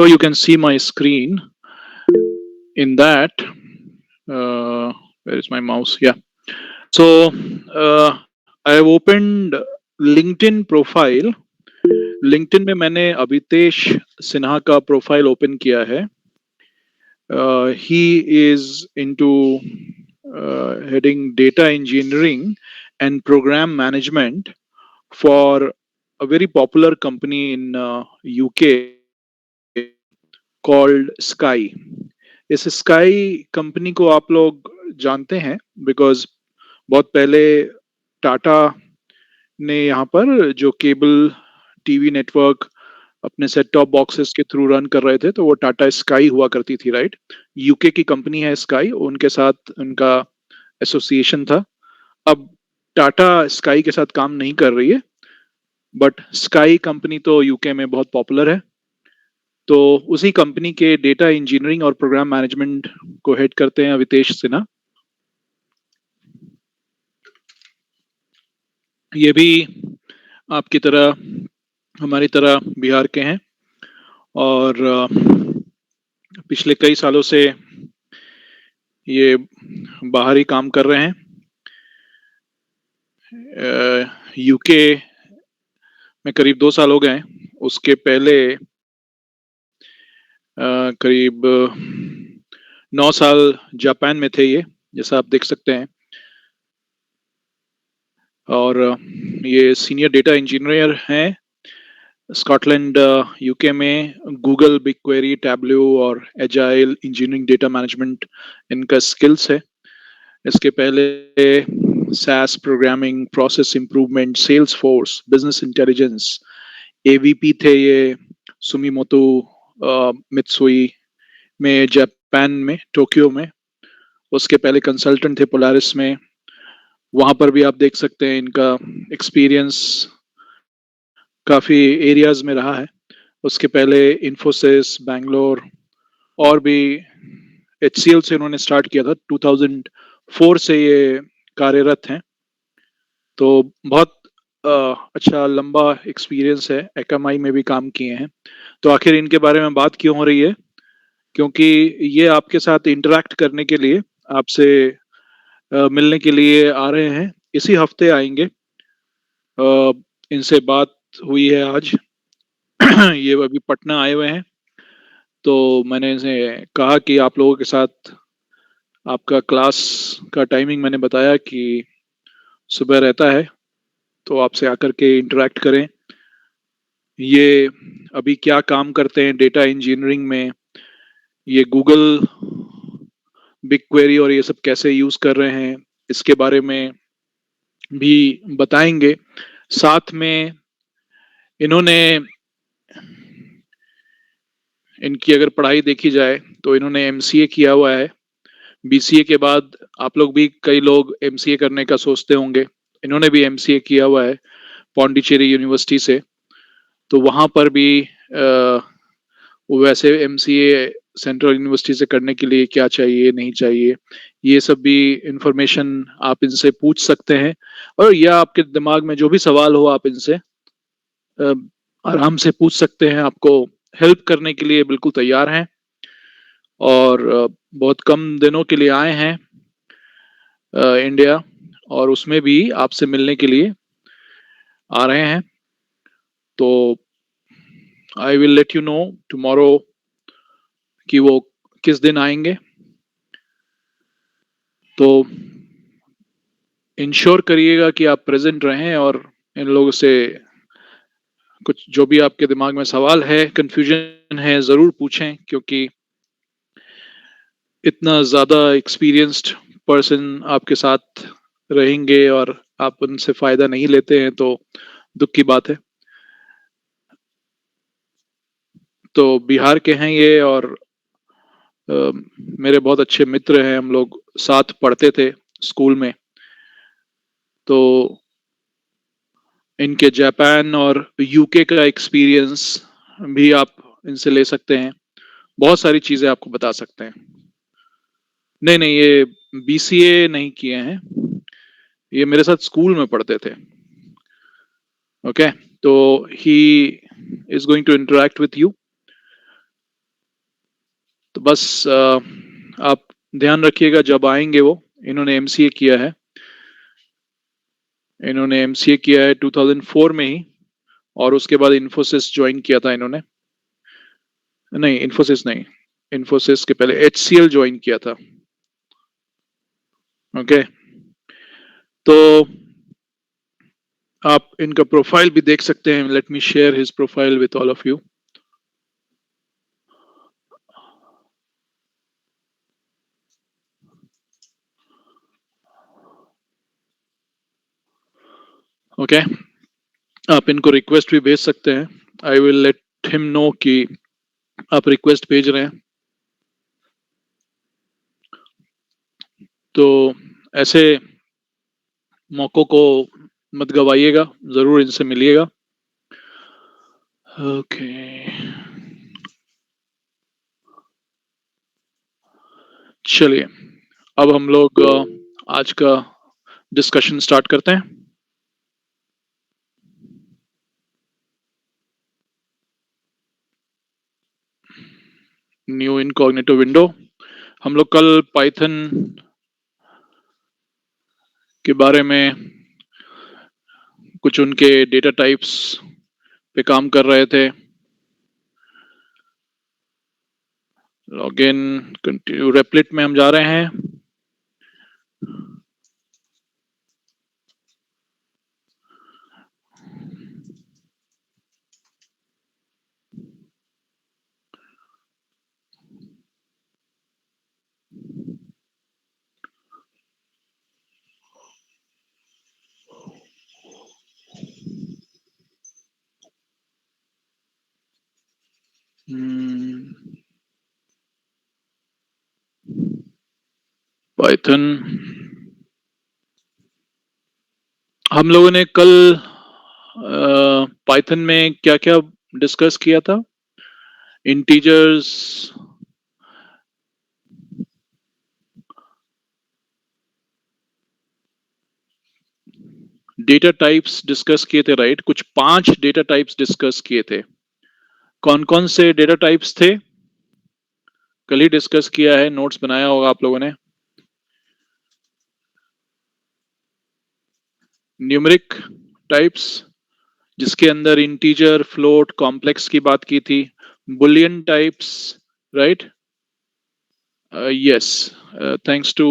So you can see my screen. In that, where is my mouse? Yeah. So I have opened LinkedIn profile. LinkedIn में मैंने अभितेश सिन्हा का profile open किया है. He is into heading data engineering and program management for a very popular company in UK called Sky. इस sky company को आप लोग जानते हैं बिकॉज बहुत पहले टाटा ने यहाँ पर जो केबल टीवी नेटवर्क अपने सेट टॉप बॉक्सेस के थ्रू रन कर रहे थे तो वो टाटा स्काई हुआ करती थी, राइट. यूके की कंपनी है स्काई, उनके साथ उनका एसोसिएशन था. अब टाटा स्काई के साथ काम नहीं कर रही है, बट स्काई कंपनी तो यूके में बहुत पॉपुलर है. तो उसी कंपनी के डेटा इंजीनियरिंग और प्रोग्राम मैनेजमेंट को हेड करते हैं अवितेश सिन्हा. ये भी आपकी तरह, हमारी तरह बिहार के हैं और पिछले कई सालों से ये बाहर ही काम कर रहे हैं. यूके में करीब 2 साल हो गए. उसके पहले करीब 9 साल जापान में थे ये, जैसा आप देख सकते हैं. और ये सीनियर डेटा इंजीनियर हैं स्कॉटलैंड यूके में. गूगल बिग क्वेरी, टैब्ल्यू और एजाइल इंजीनियरिंग डेटा मैनेजमेंट इनका स्किल्स है. इसके पहले SaaS programming, process improvement, Salesforce, business intelligence AVP थे ये सुमीमोतो मित्सुई में, जापान में, टोक्यो में. उसके पहले कंसल्टेंट थे पोलारिस में. वहां पर भी आप देख सकते हैं इनका एक्सपीरियंस काफी एरियाज में रहा है. उसके पहले इन्फोसिस, बैंगलोर और भी HCL से इन्होंने स्टार्ट किया था. 2004 से ये कार्यरत हैं. तो बहुत अच्छा लंबा एक्सपीरियंस है. एकामाई में भी काम किए हैं. तो आखिर इनके बारे में बात क्यों हो रही है? क्योंकि ये आपके साथ इंटरेक्ट करने के लिए, आपसे मिलने के लिए आ रहे हैं. इसी हफ्ते आएंगे. इनसे बात हुई है आज. ये अभी पटना आए हुए हैं. तो मैंने इनसे कहा कि आप लोगों के साथ आपका क्लास का टाइमिंग मैंने बताया कि सुबह रहता है, तो आपसे आकर के इंटरेक्ट करें. ये अभी क्या काम करते हैं डेटा इंजीनियरिंग में, ये गूगल बिग क्वेरी और ये सब कैसे यूज कर रहे हैं, इसके बारे में भी बताएंगे. साथ में इन्होंने, इनकी अगर पढ़ाई देखी जाए तो इन्होंने MCA किया हुआ है. BCA के बाद आप लोग भी, कई लोग MCA करने का सोचते होंगे. इन्होंने भी MCA किया हुआ है पौंडीचेरी यूनिवर्सिटी से. तो वहां पर भी वैसे MCA सेंट्रल यूनिवर्सिटी से करने के लिए क्या चाहिए, नहीं चाहिए, ये सब भी इंफॉर्मेशन आप इनसे पूछ सकते हैं. और या आपके दिमाग में जो भी सवाल हो आप इनसे आराम से पूछ सकते हैं. आपको हेल्प करने के लिए बिल्कुल तैयार हैं. और बहुत कम दिनों के लिए आए हैं इंडिया, और उसमें भी आपसे मिलने के लिए आ रहे हैं. तो आई will let you know tomorrow कि वो किस दिन आएंगे. तो इंश्योर करिएगा कि आप प्रेजेंट रहें और इन लोगों से कुछ जो भी आपके दिमाग में सवाल है, कंफ्यूजन है, जरूर पूछें. क्योंकि इतना ज्यादा एक्सपीरियंस्ड पर्सन आपके साथ रहेंगे और आप उनसे फायदा नहीं लेते हैं तो दुख की बात है. तो बिहार के हैं ये और मेरे बहुत अच्छे मित्र हैं. हम लोग साथ पढ़ते थे स्कूल में. तो इनके जापान और यूके का एक्सपीरियंस भी आप इनसे ले सकते हैं. बहुत सारी चीजें आपको बता सकते हैं. नहीं नहीं, ये BCA नहीं किए हैं. ये मेरे साथ स्कूल में पढ़ते थे. ओके. तो he is going to interact with you. तो बस आप ध्यान रखिएगा जब आएंगे वो, इन्होंने एमसीए किया है, इन्होंने एमसीए किया है 2004 में ही, और उसके बाद इन्फोसिस ज्वाइन किया था इन्होंने, नहीं इन्फोसिस नहीं, इन्फोसिस के पहले एचसीएल ज्वाइन किया था। ओके, तो आप इनका प्रोफाइल भी देख सकते हैं। Let me share his profile with all of you. Okay, आप इनको रिक्वेस्ट भी भेज सकते हैं। I will let him know कि आप रिक्वेस्ट भेज रहे हैं। तो ऐसे मौकों को मत गवाइएगा, जरूर इनसे मिलिएगा। ओके, चलिए अब हम लोग आज का डिस्कशन स्टार्ट करते हैं। New incognito window. हम लोग कल पाइथन के बारे में कुछ उनके डेटा टाइप्स पे काम कर रहे थे। लॉगिन कंटिन्यू, रेपलिट में हम जा रहे हैं। पाइथन हम लोगों ने कल पाइथन में क्या क्या डिस्कस किया था? इंटीजर्स, डेटा टाइप्स डिस्कस किए थे, राइट? कुछ 5 डेटा टाइप्स डिस्कस किए थे। कौन कौन से डेटा टाइप्स थे? कल ही डिस्कस किया है, नोट्स बनाया होगा आप लोगों ने। न्यूमेरिक टाइप्स, जिसके अंदर इंटीजर, फ्लोट, कॉम्प्लेक्स की बात की थी। Boolean types, right? Yes, thanks to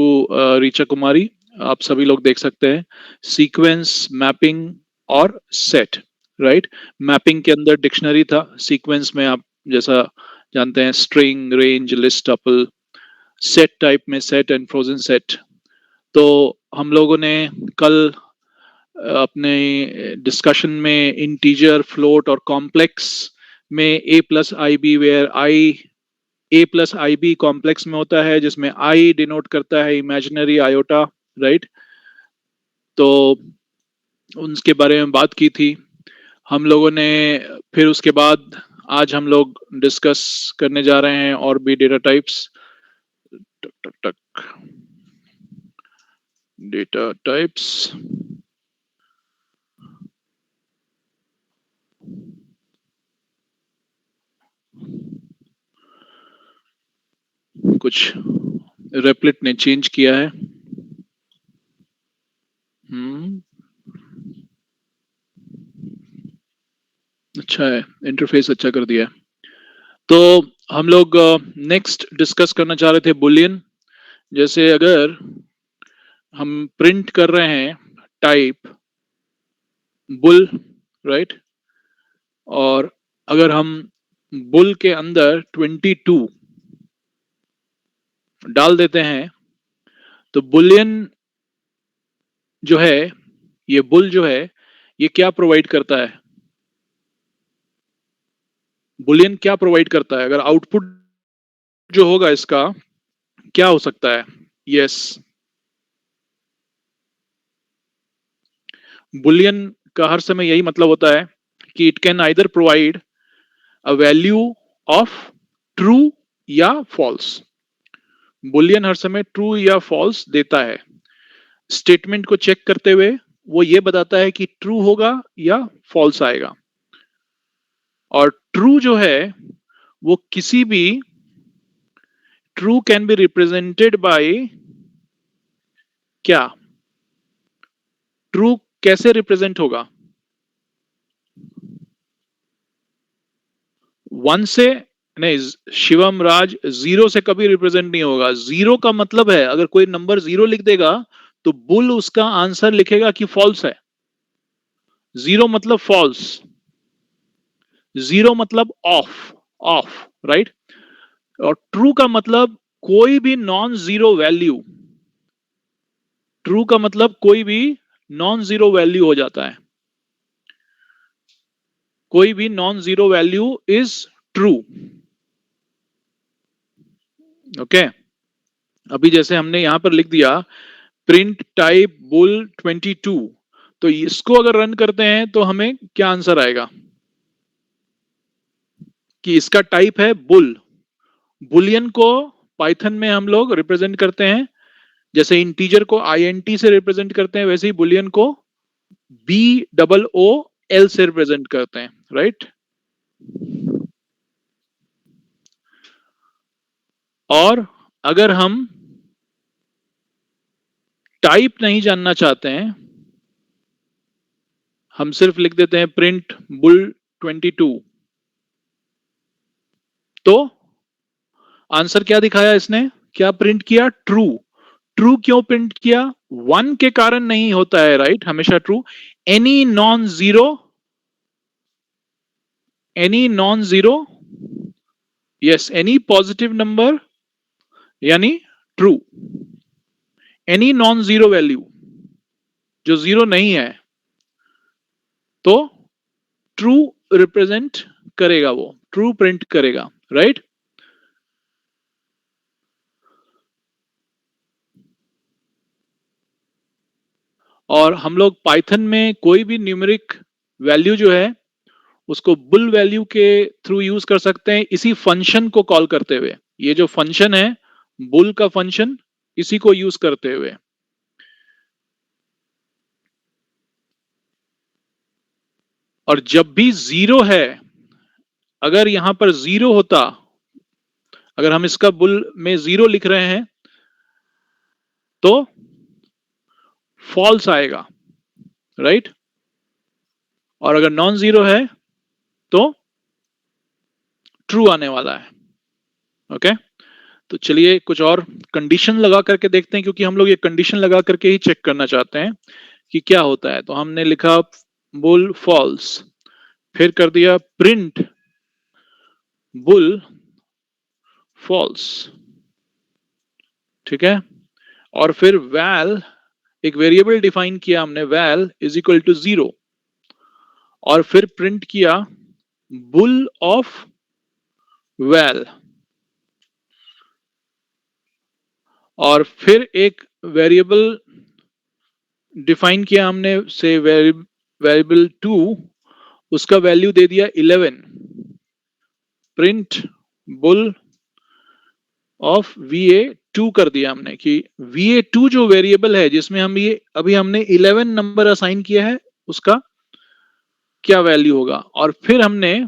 Richa Kumari, आप सभी लोग देख सकते हैं। सीक्वेंस, मैपिंग और सेट, राइट? मैपिंग के अंदर डिक्शनरी था, सीक्वेंस में आप जैसा जानते हैं string, range, list, tuple. Set type में सेट एंड फ्रोजन सेट। तो हम लोगों ने कल अपने डिस्कशन में इंटीजर, फ्लोट और कॉम्प्लेक्स में A plus I B, where I, A plus I B complex में होता है, जिसमें आई डिनोट करता है इमेजिनरी आयोटा, राइट? तो उनके बारे में बात की थी हम लोगों ने। फिर उसके बाद आज हम लोग डिस्कस करने जा रहे हैं और भी डेटा टाइप्स। टक टक टक, डेटा टाइप्स। कुछ रेपलिट ने चेंज किया है। अच्छा है, इंटरफेस अच्छा कर दिया है। तो हम लोग नेक्स्ट डिस्कस करना चाह रहे थे बुलियन। जैसे अगर हम प्रिंट कर रहे हैं टाइप बुल, राइट? और अगर हम बुल के अंदर 22 डाल देते हैं, तो बुलियन जो है, ये बुल जो है, ये क्या प्रोवाइड करता है? बुलियन क्या प्रोवाइड करता है? अगर आउटपुट जो होगा इसका क्या हो सकता है? यस, बुलियन का हर समय यही मतलब होता है कि it can either provide a value of true या फॉल्स। बुलियन हर समय ट्रू या फॉल्स देता है। स्टेटमेंट को चेक करते हुए वो ये बताता है कि ट्रू होगा या फॉल्स आएगा। और ट्रू जो है वो किसी भी true can be represented by क्या? ट्रू कैसे रिप्रेजेंट होगा? 1 से नहीं, शिवम राज 0 से कभी रिप्रेजेंट नहीं होगा। 0 का मतलब है अगर कोई नंबर 0 लिख देगा तो बुल उसका आंसर लिखेगा कि फॉल्स है। 0 मतलब फॉल्स, 0 मतलब ऑफ, ऑफ, राइट। और ट्रू का मतलब कोई भी नॉन जीरो वैल्यू, ट्रू का मतलब कोई भी नॉन जीरो वैल्यू हो जाता है, कोई भी non zero value is true. Okay, अभी जैसे हमने यहां पर लिख दिया प्रिंट टाइप बुल 22, तो इसको अगर रन करते हैं तो हमें क्या आंसर आएगा कि इसका टाइप है बुल। बुलियन को पाइथन में हम लोग रिप्रेजेंट करते हैं, जैसे इंटीजर को INT से रिप्रेजेंट करते हैं, वैसे ही बुलियन को BOOL से रिप्रेजेंट करते हैं, राइट। और अगर हम टाइप नहीं जानना चाहते हैं, हम सिर्फ लिख देते हैं प्रिंट बुल 22, तो आंसर क्या दिखाया इसने? क्या प्रिंट किया? ट्रू। ट्रू क्यों प्रिंट किया? 1 के कारण नहीं होता है, राइट, हमेशा true. Any non zero, any non zero, yes, any positive number यानी true. Any non zero value जो जीरो नहीं है तो ट्रू रिप्रेजेंट करेगा, वो ट्रू प्रिंट करेगा, राइट। और हम लोग पाइथन में कोई भी न्यूमेरिक वैल्यू जो है उसको बुल वैल्यू के थ्रू यूज कर सकते हैं, इसी फंक्शन को कॉल करते हुए। ये जो फंक्शन है बुल का फंक्शन, इसी को यूज करते हुए। और जब भी जीरो है, अगर यहां पर जीरो होता, अगर हम इसका बुल में जीरो लिख रहे हैं तो फॉल्स आएगा, राइट। और अगर नॉन जीरो है तो ट्रू आने वाला है। ओके, तो चलिए कुछ और कंडीशन लगा करके देखते हैं, क्योंकि हम लोग ये कंडीशन लगा करके ही चेक करना चाहते हैं कि क्या होता है। तो हमने लिखा बुल फॉल्स, फिर कर दिया प्रिंट बुल फॉल्स, ठीक है। और फिर वैल, एक वेरिएबल डिफाइन किया हमने, वैल इज इक्वल टू 0, और फिर प्रिंट किया बुल ऑफ वैल, और फिर एक वेरिएबल डिफाइन किया हमने से वेरिएबल 2, उसका वैल्यू दे दिया 11, प्रिंट बुल ऑफ VA2 कर दिया हमने कि VA2 जो वेरिएबल है जिसमें हम ये अभी हमने 11 नंबर असाइन किया है, उसका क्या वैल्यू होगा। और फिर हमने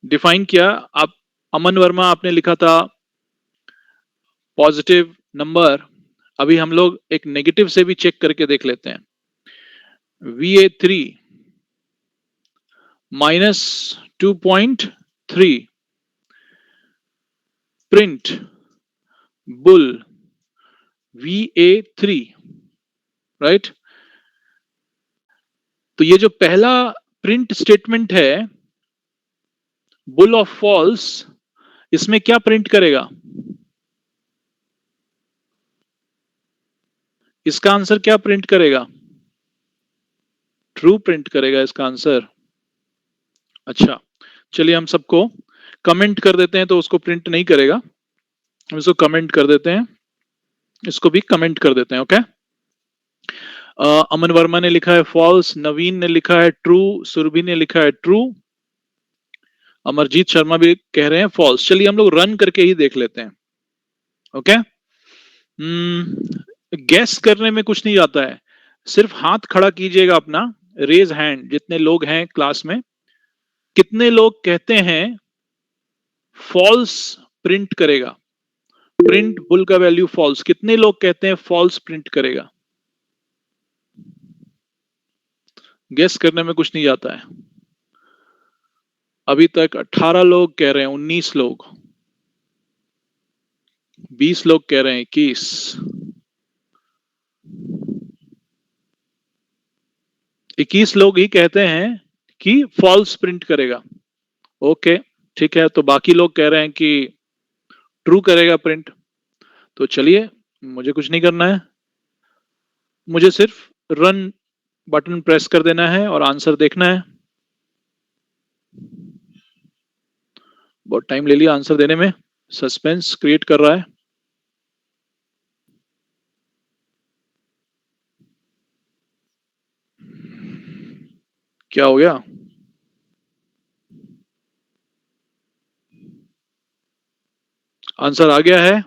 डिफाइन किया, आप अमन वर्मा आपने लिखा था पॉजिटिव नंबर, अभी हम लोग एक नेगेटिव से भी चेक करके देख लेते हैं। VA3 -2.3 print bull VA3, right. तो ये जो पहला प्रिंट स्टेटमेंट है बुल ऑफ फॉल्स, इसमें क्या प्रिंट करेगा? इसका आंसर क्या प्रिंट करेगा? ट्रू प्रिंट करेगा इसका आंसर। अच्छा, चलिए हम सबको कमेंट कर देते हैं, तो उसको प्रिंट नहीं करेगा, हम इसको कमेंट कर देते हैं, इसको भी कमेंट कर देते हैं। ओके, अमन वर्मा ने लिखा है फॉल्स, नवीन ने लिखा है ट्रू, सुरभि ने लिखा है ट्रू, अमरजीत शर्मा भी कह रहे हैं फॉल्स। चलिए हम लोग रन करके ही देख लेते हैं। ओके, गैस करने में कुछ नहीं जाता है, सिर्फ हाथ खड़ा कीजिएगा अपना, रेज हैंड, जितने लोग हैं क्लास में, कितने लोग कहते हैं फॉल्स प्रिंट करेगा? प्रिंट बुल का वैल्यू फॉल्स। कितने लोग कहते हैं फॉल्स प्रिंट करेगा? गेस करने में कुछ नहीं जाता है। अभी तक 18 लोग कह रहे हैं, 19 लोग, 20 लोग कह रहे हैं, 21, 21 लोग ही कहते हैं कि फॉल्स प्रिंट करेगा। ओके, ठीक है, तो बाकी लोग कह रहे हैं कि ट्रू करेगा प्रिंट। तो चलिए, मुझे कुछ नहीं करना है, मुझे सिर्फ रन बटन प्रेस कर देना है और आंसर देखना है। बहुत टाइम ले लिया आंसर देने में, सस्पेंस क्रिएट कर रहा है। क्या हो गया? आंसर आ गया है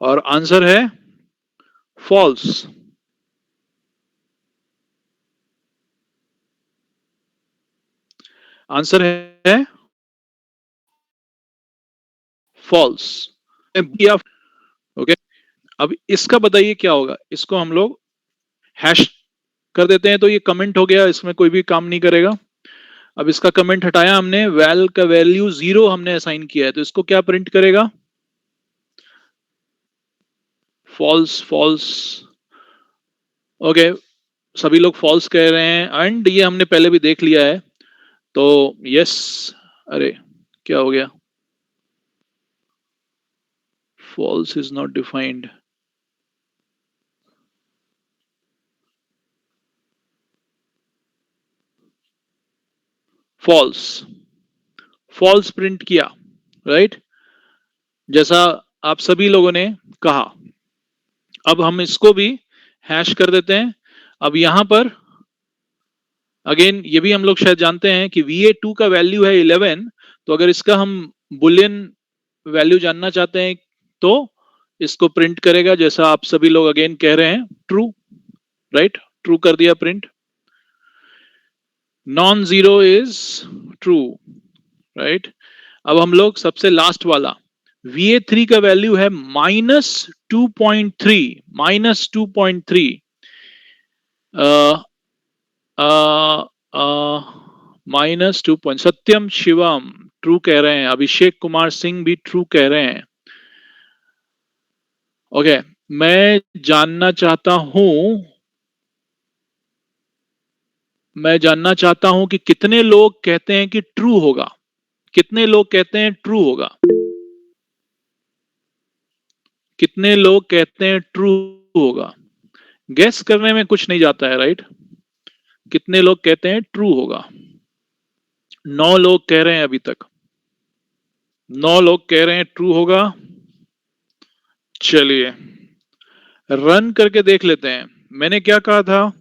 और आंसर है फॉल्स। आंसर है फॉल्स। ओके, अब इसका बताइए क्या होगा। इसको हम लोग हैश कर देते हैं, तो ये कमेंट हो गया, इसमें कोई भी काम नहीं करेगा। अब इसका कमेंट हटाया हमने, वैल का वैल्यू 0 हमने असाइन किया है, तो इसको क्या प्रिंट करेगा? False, false. ओके, सभी लोग फॉल्स कह रहे हैं एंड ये हमने पहले भी देख लिया है, तो यस। अरे, क्या हो गया? False is not defined. False, false print किया, राइट, जैसा आप सभी लोगों ने कहा। अब हम इसको भी हैश कर देते हैं। अब यहां पर अगेन ये भी हम लोग शायद जानते हैं कि VA2 का वैल्यू है 11, तो अगर इसका हम बुलियन वैल्यू जानना चाहते हैं तो इसको प्रिंट करेगा, जैसा आप सभी लोग अगेन कह रहे हैं, ट्रू, राइट, ट्रू कर दिया print. Non zero is true, right. अब हम लोग सबसे लास्ट वाला, VA3 का वैल्यू है -2.3, -2.3। -2 सत्यम शिवम ट्रू कह रहे हैं, अभिषेक कुमार सिंह भी ट्रू कह रहे हैं। ओके, मैं जानना चाहता हूं, मैं जानना चाहता हूं कि कितने लोग कहते हैं कि ट्रू होगा। कितने लोग कहते हैं ट्रू होगा? कितने लोग कहते हैं ट्रू होगा? गेस करने में कुछ नहीं जाता है, राइट। कितने लोग कहते हैं ट्रू होगा? 9 लोग कह रहे हैं अभी तक, 9 लोग कह रहे हैं ट्रू होगा। चलिए, रन करके देख लेते हैं। मैंने क्या कहा था,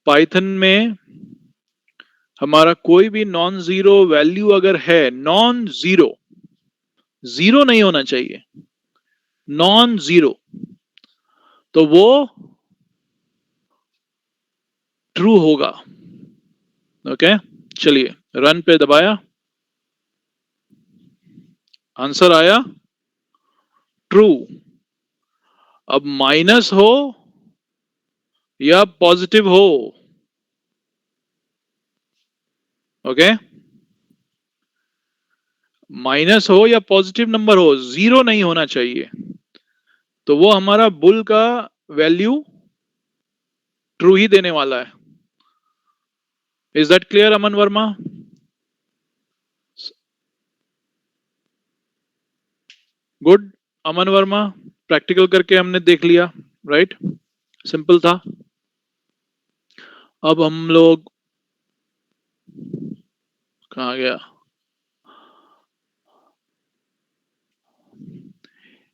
पाइथन में हमारा कोई भी नॉन जीरो वैल्यू अगर है, नॉन जीरो, जीरो नहीं होना चाहिए, नॉन जीरो, तो वो ट्रू होगा। ओके, चलिए, रन पे दबाया, आंसर आया ट्रू। अब माइनस हो या पॉजिटिव हो, ओके, माइनस हो या पॉजिटिव नंबर हो, जीरो नहीं होना चाहिए, तो वो हमारा बुल का वैल्यू ट्रू ही देने वाला है। Is that clear, Aman Verma? Good, Aman Verma, practical करके हमने देख लिया, राइट, सिंपल था। अब हम लोग कहा गया,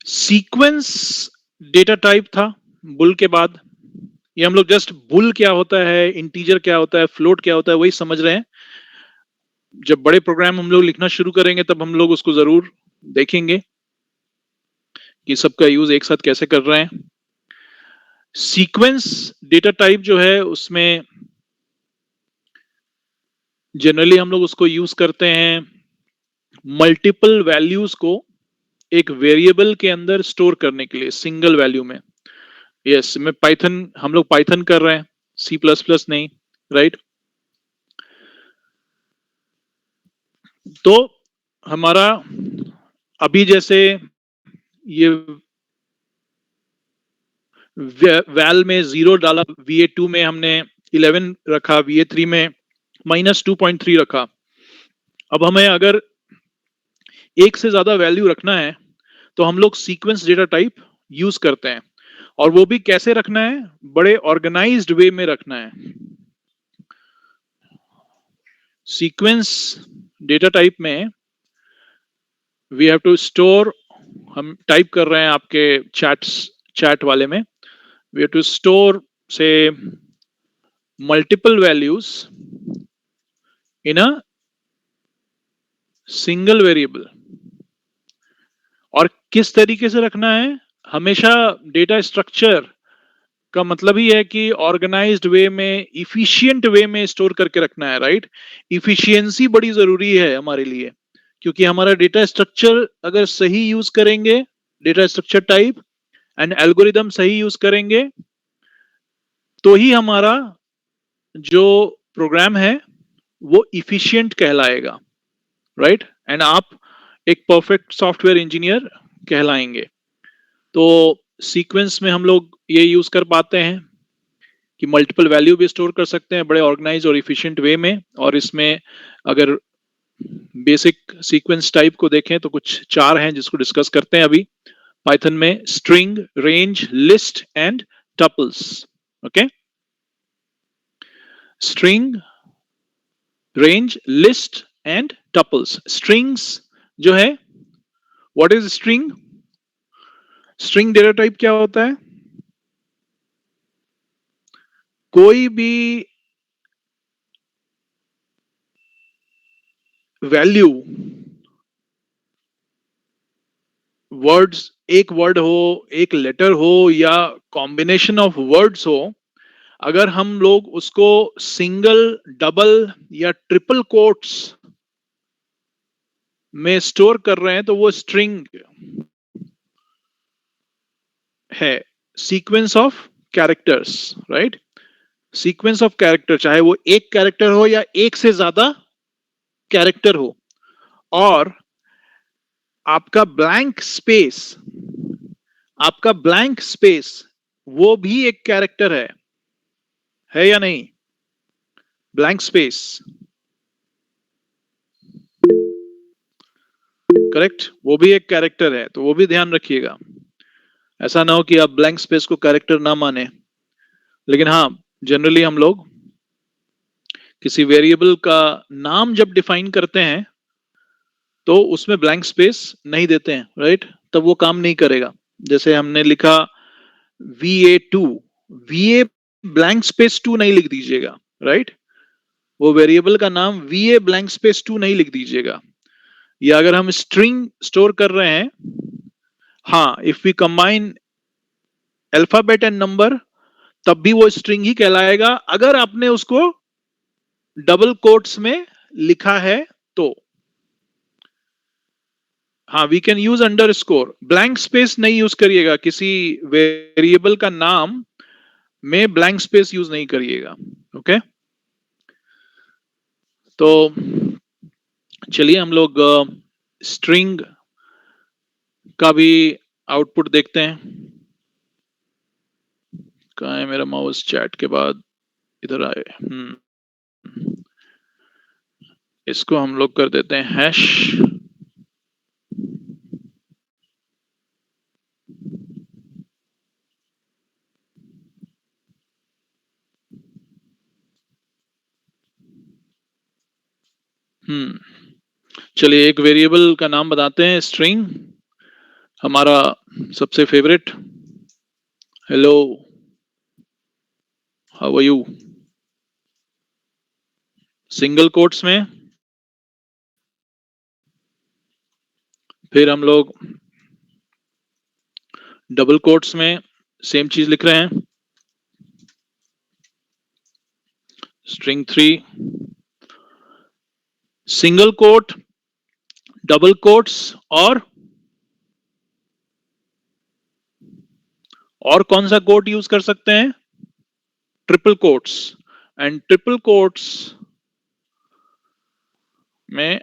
सीक्वेंस डेटा टाइप था बुल के बाद। ये हम लोग जस्ट बुल क्या होता है, इंटीजर क्या होता है, फ्लोट क्या होता है, वही समझ रहे हैं। जब बड़े प्रोग्राम हम लोग लिखना शुरू करेंगे तब हम लोग उसको जरूर देखेंगे कि सबका यूज एक साथ कैसे कर रहे हैं। सीक्वेंस डेटा टाइप जो है उसमें जनरली हम लोग उसको यूज करते हैं मल्टीपल वैल्यूज को एक वेरिएबल के अंदर स्टोर करने के लिए सिंगल वैल्यू में। यस, मैं पाइथन, हम लोग पाइथन कर रहे हैं, सी प्लस प्लस नहीं, राइट। तो हमारा अभी जैसे ये वैल में 0 डाला, VA2 में हमने 11 रखा, VA3 में -2.3 रखा। अब हमें अगर एक से ज्यादा वैल्यू रखना है तो हम लोग सीक्वेंस डेटा टाइप यूज करते हैं, और वो भी कैसे रखना है, बड़े ऑर्गेनाइज्ड वे में रखना है। सीक्वेंस डेटा टाइप में वी हैव टू स्टोर, हम टाइप कर रहे हैं आपके चैट वाले में, वी हैव टू स्टोर से multiple values in a single variable. और किस तरीके से रखना है, हमेशा डेटा स्ट्रक्चर का मतलब ही है कि ऑर्गेनाइज्ड वे में, इफिशिएंट वे में स्टोर करके रखना है, राइट। इफिशियंसी बड़ी जरूरी है हमारे लिए, क्योंकि हमारा डेटा स्ट्रक्चर अगर सही यूज करेंगे, data structure type and algorithm सही यूज करेंगे, तो ही हमारा जो प्रोग्राम है वो इफिशिएंट कहलाएगा, राइट। एंड आप एक परफेक्ट सॉफ्टवेयर इंजीनियर कहलाएंगे। तो सीक्वेंस में हम लोग ये यूज कर पाते हैं कि मल्टीपल वैल्यू भी स्टोर कर सकते हैं बड़े ऑर्गेनाइज और इफिशिएंट वे में। और इसमें अगर बेसिक सीक्वेंस टाइप को देखें तो कुछ 4 हैं जिसको डिस्कस करते हैं अभी पाइथन में: string, range, list and tuples. Okay, string, range, list and tuples. Strings जो है, what is string? String data type क्या होता है? कोई भी वैल्यू, वर्ड्स, एक वर्ड हो, एक लेटर हो, या कॉम्बिनेशन ऑफ वर्ड्स हो, अगर हम लोग उसको सिंगल, डबल या ट्रिपल कोट्स में स्टोर कर रहे हैं तो वो स्ट्रिंग है। Sequence of characters, right. Sequence of character, चाहे वो एक कैरेक्टर हो या एक से ज्यादा कैरेक्टर हो। और आपका ब्लैंक स्पेस, आपका ब्लैंक स्पेस वो भी एक कैरेक्टर है या नहीं? ब्लैंक स्पेस, करेक्ट, वो भी एक कैरेक्टर है, तो वो भी ध्यान रखिएगा। ऐसा ना हो कि आप ब्लैंक स्पेस को कैरेक्टर ना माने। लेकिन हाँ, जनरली हम लोग किसी वेरिएबल का नाम जब डिफाइन करते हैं तो उसमें ब्लैंक स्पेस नहीं देते हैं, राइट। तब वो काम नहीं करेगा। जैसे हमने लिखा VA2, VA ब्लैंक स्पेस 2 नहीं लिख दीजिएगा, राइट। वो वेरिएबल का नाम VA ब्लैंक स्पेस 2 नहीं लिख दीजिएगा। या अगर हम स्ट्रिंग स्टोर कर रहे हैं, हाँ, if we combine alphabet and number, तब भी वो स्ट्रिंग ही कहलाएगा अगर आपने उसको डबल कोट्स में लिखा है तो। हाँ, we can use underscore, blank space नहीं यूज करिएगा, किसी वेरिएबल का नाम में ब्लैंक स्पेस यूज नहीं करिएगा। ओके, तो चलिए हम लोग स्ट्रिंग का भी आउटपुट देखते हैं। कहाँ है मेरा माउस? चैट के बाद इधर आए। इसको हम लोग कर देते हैं हैश। चलिए एक वेरिएबल का नाम बताते हैं, स्ट्रिंग, हमारा सबसे favourite. Hello, how are you, single quotes में। फिर हम लोग डबल कोट्स में सेम चीज लिख रहे हैं, string 3, single quote, double quotes और और कौन सा कोट यूज कर सकते हैं? Triple quotes. And triple quotes में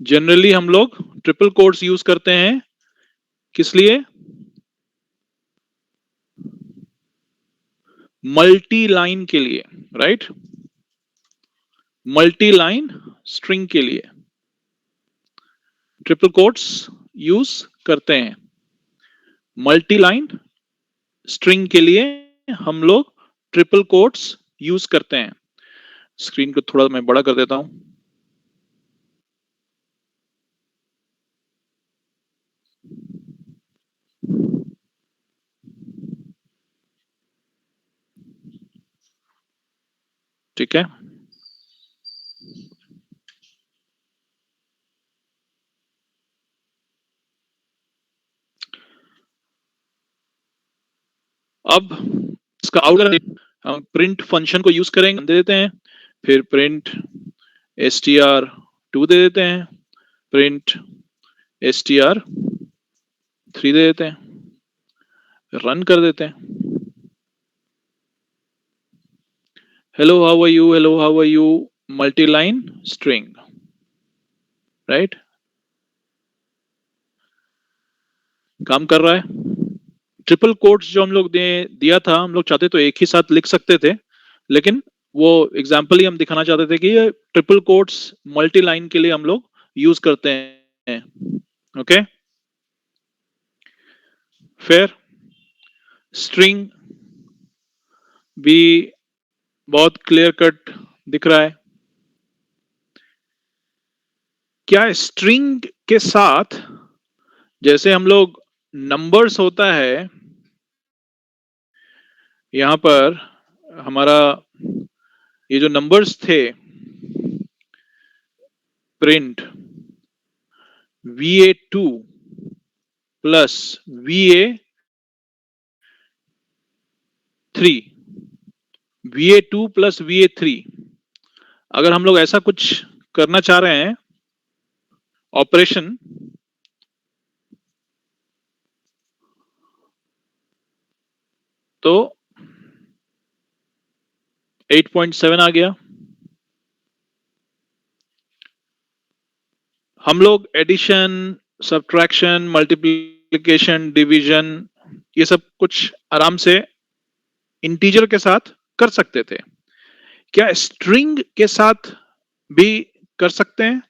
जनरली हम लोग ट्रिपल कोट्स यूज करते हैं किस लिए? मल्टी लाइन के लिए, राइट? मल्टी लाइन स्ट्रिंग के लिए ट्रिपल कोट्स यूज करते हैं। मल्टी लाइन स्ट्रिंग के लिए हम लोग ट्रिपल कोट्स यूज करते हैं। स्क्रीन को थोड़ा मैं बड़ा कर देता हूं। ठीक है, अब इसका आउटपुट हम प्रिंट फंक्शन को यूज करेंगे, दे देते हैं, फिर प्रिंट str2 दे देते हैं, प्रिंट str3 दे देते हैं, रन कर देते हैं। Hello how are you, hello how are you, multi line string, right? काम कर रहा है। ट्रिपल कोट्स जो हम लोग दिया था, हम लोग चाहते तो एक ही साथ लिख सकते थे, लेकिन वो एग्जाम्पल ही हम दिखाना चाहते थे कि ये ट्रिपल कोट्स मल्टी लाइन के लिए हम लोग यूज करते हैं। ओके, फिर स्ट्रिंग भी बहुत क्लियर कट दिख रहा है। क्या स्ट्रिंग के साथ जैसे हम लोग नंबर्स होता है, यहां पर हमारा ये जो नंबर्स थे, print VA2 plus VA3, VA2 plus VA3, अगर हम लोग ऐसा कुछ करना चाह रहे हैं ऑपरेशन, तो 8.7 आ गया। हम लोग एडिशन, सब्ट्रैक्शन, मल्टीप्लिकेशन, डिवीजन, ये सब कुछ आराम से इंटीजर के साथ कर सकते थे। क्या स्ट्रिंग के साथ भी कर सकते हैं?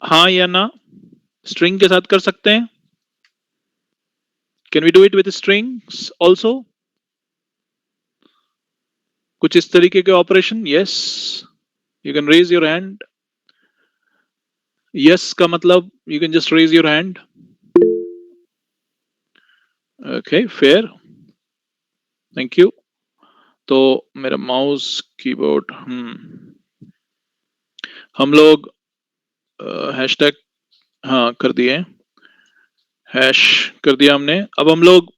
हाँ या ना? स्ट्रिंग के साथ कर सकते हैं? Can we do it with strings also? कुछ इस तरीके के operation? Yes, you can raise your hand. Yes का मतलब you can just raise your hand. Okay, fair, thank you. तो मेरा माउस कीबोर्ड, हम लोग हैशटैग हाँ कर दिए, हैश कर दिया हमने। अब हम लोग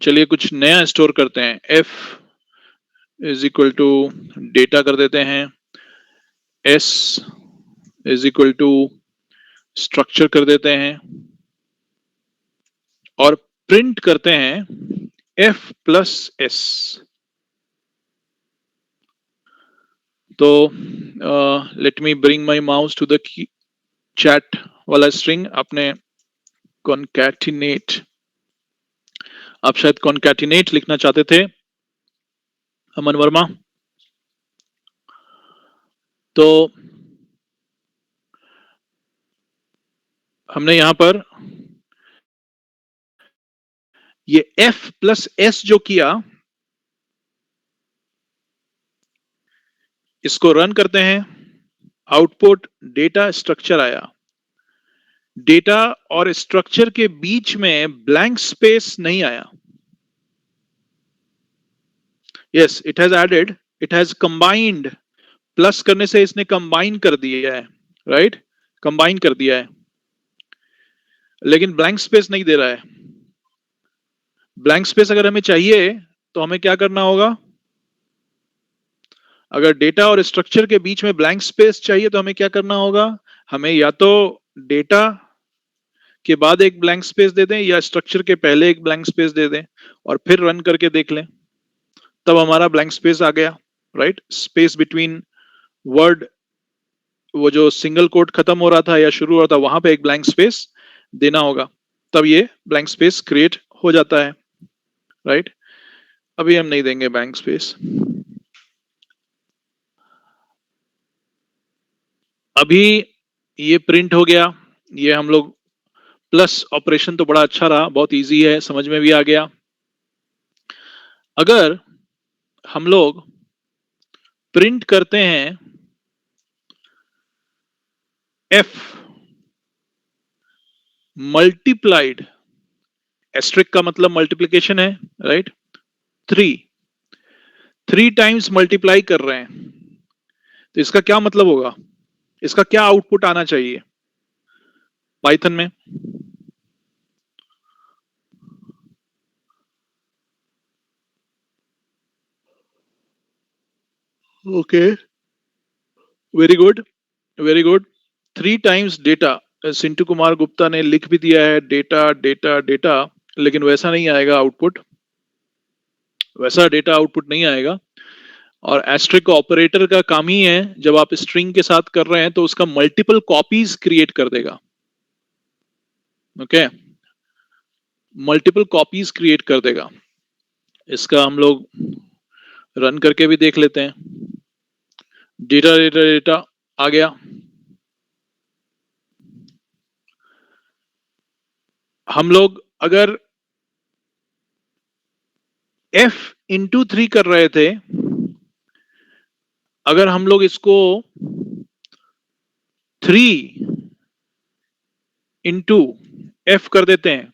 चलिए कुछ नया स्टोर करते हैं। f is equal to data कर देते हैं, s is equal to structure कर देते हैं, और प्रिंट करते हैं f प्लस s। तो let me bring my mouse to the chat वाला स्ट्रिंग। आपने कॉन्कैटिनेट, आप शायद कॉन्कैटिनेट लिखना चाहते थे, अमन वर्मा। तो हमने यहां पर ये f प्लस s जो किया, इसको रन करते हैं, आउटपुट डेटा स्ट्रक्चर आया। डेटा और स्ट्रक्चर के बीच में ब्लैंक स्पेस नहीं आया। Yes, it has added, it has combined, plus करने से इसने कंबाइन कर दिया है, राइट? कंबाइन कर दिया है, लेकिन ब्लैंक स्पेस नहीं दे रहा है। ब्लैंक स्पेस अगर हमें चाहिए तो हमें क्या करना होगा? अगर डेटा और स्ट्रक्चर के बीच में ब्लैंक स्पेस चाहिए तो हमें क्या करना होगा? हमें या तो डेटा के बाद एक ब्लैंक स्पेस दे दें या स्ट्रक्चर के पहले एक ब्लैंक स्पेस दे दें और फिर रन करके देख लें, तब हमारा ब्लैंक स्पेस आ गया, राइट। स्पेस बिटवीन वर्ड, वो जो सिंगल कोट खत्म हो रहा था या शुरू हो रहा था, वहां पे एक ब्लैंक स्पेस देना होगा, तब ये ब्लैंक स्पेस क्रिएट हो जाता है, राइट। अभी हम नहीं देंगे ब्लैंक स्पेस। अभी ये प्रिंट हो गया, ये हम लोग प्लस ऑपरेशन तो बड़ा अच्छा रहा, बहुत इजी है, समझ में भी आ गया। अगर हम लोग प्रिंट करते हैं एफ मल्टीप्लाइड, एस्ट्रिक का मतलब मल्टीप्लिकेशन है, राइट। थ्री, 3 टाइम्स मल्टीप्लाई कर रहे हैं, तो इसका क्या मतलब होगा, इसका क्या आउटपुट आना चाहिए पाइथन में? Okay, very good, very good. 3 times data, Sintu Kumar Gupta ने लिख भी दिया है डेटा डेटा डेटा, लेकिन वैसा नहीं आएगा आउटपुट, वैसा डेटा आउटपुट नहीं आएगा। और एस्ट्रिक ऑपरेटर का काम ही है, जब आप स्ट्रिंग के साथ कर रहे हैं तो उसका मल्टीपल कॉपीज क्रिएट कर देगा, ओके, मल्टीपल कॉपीज क्रिएट कर देगा। इसका हम लोग रन करके भी देख लेते हैं। डेटा डेटा डेटा आ गया। हम लोग अगर f इंटू 3 कर रहे थे, अगर हम लोग इसको 3 इंटू f कर देते हैं,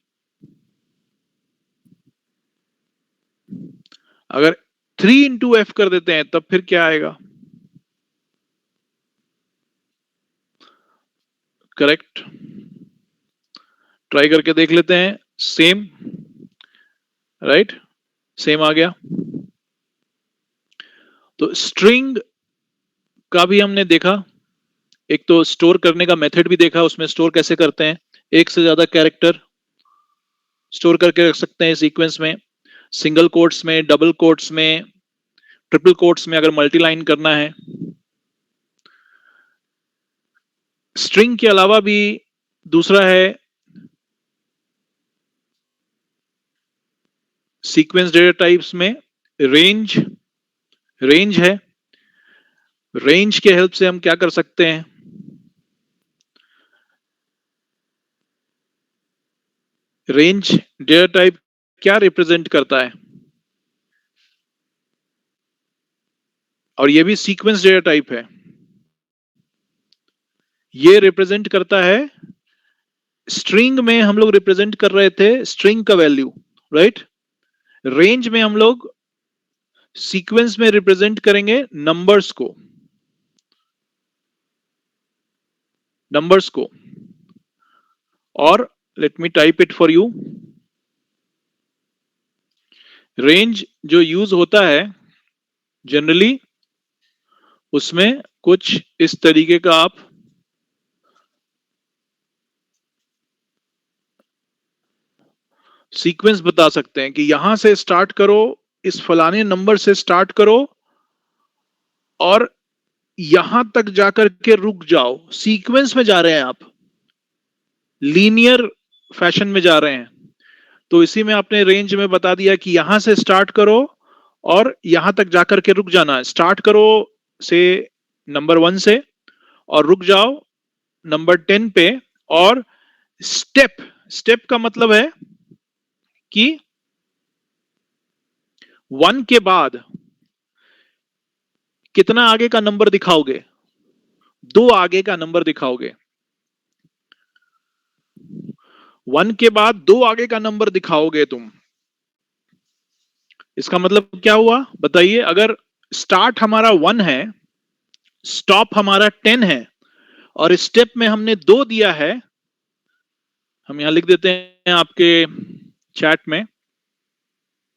अगर 3 इंटू f कर देते हैं, तब फिर क्या आएगा? करेक्ट, ट्राई करके देख लेते हैं। सेम, राइट, सेम आ गया। तो स्ट्रिंग का भी हमने देखा, एक तो स्टोर करने का मेथड भी देखा, उसमें स्टोर कैसे करते हैं, एक से ज्यादा कैरेक्टर स्टोर करके रख सकते हैं सीक्वेंस में, सिंगल कोट्स में, डबल कोट्स में, ट्रिपल कोट्स में, अगर मल्टी लाइन करना है। स्ट्रिंग के अलावा भी दूसरा है सीक्वेंस डेटा टाइप्स में रेंज, रेंज है। रेंज के हेल्प से हम क्या कर सकते हैं, रेंज डेटा टाइप क्या रिप्रेजेंट करता है, और ये भी सीक्वेंस डेटा टाइप है, ये रिप्रेजेंट करता है, स्ट्रिंग में हम लोग रिप्रेजेंट कर रहे थे स्ट्रिंग का वैल्यू, राइट। रेंज में हम लोग सीक्वेंस में रिप्रेजेंट करेंगे नंबर्स को, नंबर्स को। और let me type it for you. Range जो यूज होता है जनरली, उसमें कुछ इस तरीके का आप सीक्वेंस बता सकते हैं कि यहां से स्टार्ट करो, इस फलाने नंबर से स्टार्ट करो और यहां तक जाकर के रुक जाओ। सीक्वेंस में जा रहे हैं आप, लीनियर फैशन में जा रहे हैं, तो इसी में आपने रेंज में बता दिया कि यहां से स्टार्ट करो और यहां तक जाकर के रुक जाना है। स्टार्ट करो से नंबर 1 से और रुक जाओ नंबर 10 पे। और स्टेप, स्टेप का मतलब है कि 1 के बाद कितना आगे का नंबर दिखाओगे, 2 आगे का नंबर दिखाओगे। 1 के बाद 2 आगे का नंबर दिखाओगे तुम। इसका मतलब क्या हुआ बताइए? अगर स्टार्ट हमारा 1 है, स्टॉप हमारा 10 है, और स्टेप में हमने 2 दिया है, हम यहां लिख देते हैं आपके चैट में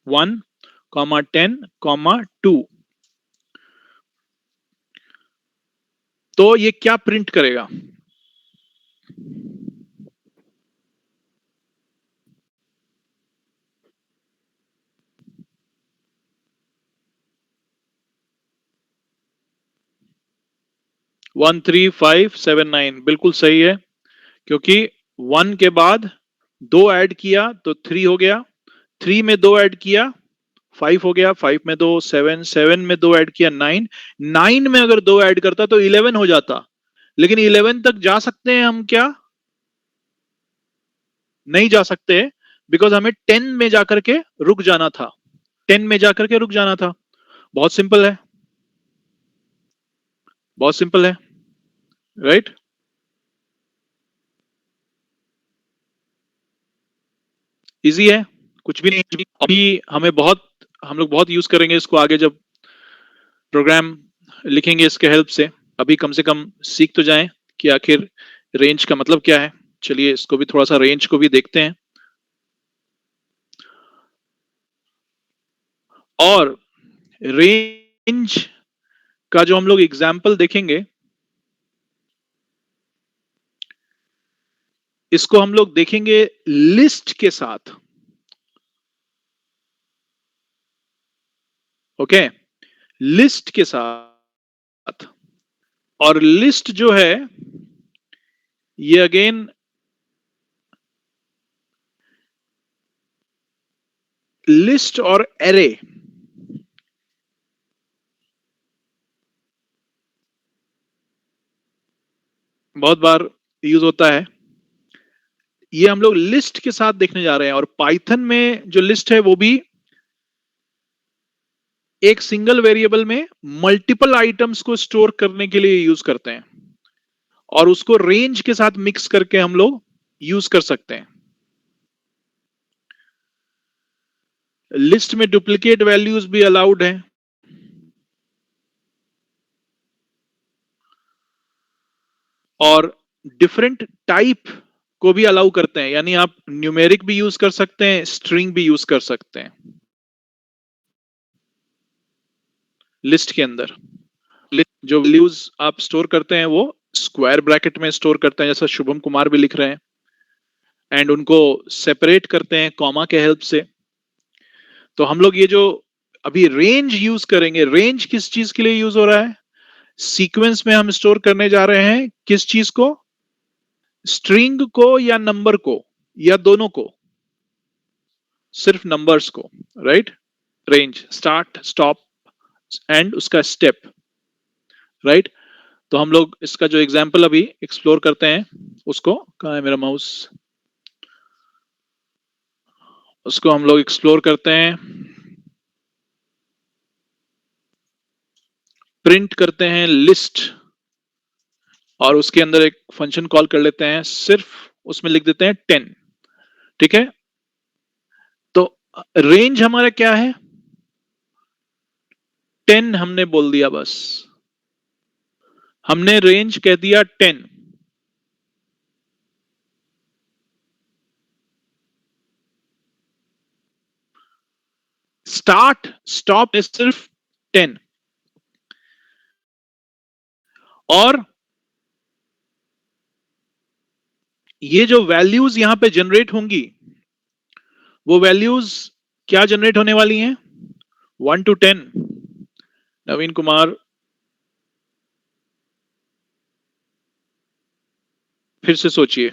1, 10, 2, तो ये क्या प्रिंट करेगा? 13579 बिल्कुल सही है, क्योंकि 1 के बाद 2 ऐड किया तो 3 हो गया, 3 में 2 ऐड किया 5 हो गया, 5 में 2 7, 7 में 2 ऐड किया 9, 9 में अगर 2 ऐड करता तो 11 हो जाता, लेकिन 11 तक जा सकते हैं हम क्या? नहीं जा सकते, बिकॉज हमें 10 में जाकर के रुक जाना था, 10 में जाकर के रुक जाना था। बहुत सिंपल है, बहुत सिंपल है, राइट? इजी है, कुछ भी नहीं। अभी हम लोग बहुत यूज करेंगे इसको आगे जब प्रोग्राम लिखेंगे इसके हेल्प से। अभी कम से कम सीख तो जाएं कि आखिर रेंज का मतलब क्या है। चलिए इसको भी थोड़ा सा रेंज को भी देखते हैं। और रेंज का जो हम लोग एग्जाम्पल देखेंगे, इसको हम लोग देखेंगे लिस्ट के साथ। ओके, लिस्ट के साथ। और लिस्ट जो है ये अगेन लिस्ट और एरे, बहुत बार यूज होता है। ये हम लोग लिस्ट के साथ देखने जा रहे हैं, और पाइथन में जो लिस्ट है वो भी एक सिंगल वेरिएबल में मल्टीपल आइटम्स को स्टोर करने के लिए यूज करते हैं, और उसको रेंज के साथ मिक्स करके हम लोग यूज कर सकते हैं। लिस्ट में डुप्लीकेट वैल्यूज भी अलाउड है, और डिफरेंट टाइप को भी अलाउ करते हैं, यानी आप न्यूमेरिक भी यूज कर सकते हैं, स्ट्रिंग भी यूज कर सकते हैं लिस्ट के अंदर। जो वैल्यूज आप स्टोर करते हैं वो स्क्वायर ब्रैकेट में स्टोर करते हैं, जैसा शुभम कुमार भी लिख रहे हैं, एंड उनको सेपरेट करते हैं कॉमा के हेल्प से। तो हम लोग ये जो अभी रेंज यूज करेंगे, रेंज किस चीज के लिए यूज हो रहा है? सीक्वेंस में हम स्टोर करने जा रहे हैं किस चीज को? स्ट्रिंग को या नंबर को या दोनों को? सिर्फ नंबर्स को, right? Range start stop and उसका स्टेप, राइट? तो हम लोग इसका जो एग्जाम्पल अभी एक्सप्लोर करते हैं उसको, कहाँ है मेरा माउस, उसको हम लोग एक्सप्लोर करते हैं। प्रिंट करते हैं लिस्ट, और उसके अंदर एक फंक्शन कॉल कर लेते हैं, सिर्फ उसमें लिख देते हैं 10। ठीक है, तो रेंज हमारा क्या है? 10 हमने बोल दिया, बस हमने रेंज कह दिया 10। स्टार्ट स्टॉप इज सिर्फ 10, और ये जो वैल्यूज यहां पे जनरेट होंगी, वो वैल्यूज क्या जनरेट होने वाली हैं? 1 to 10। नवीन कुमार फिर से सोचिए।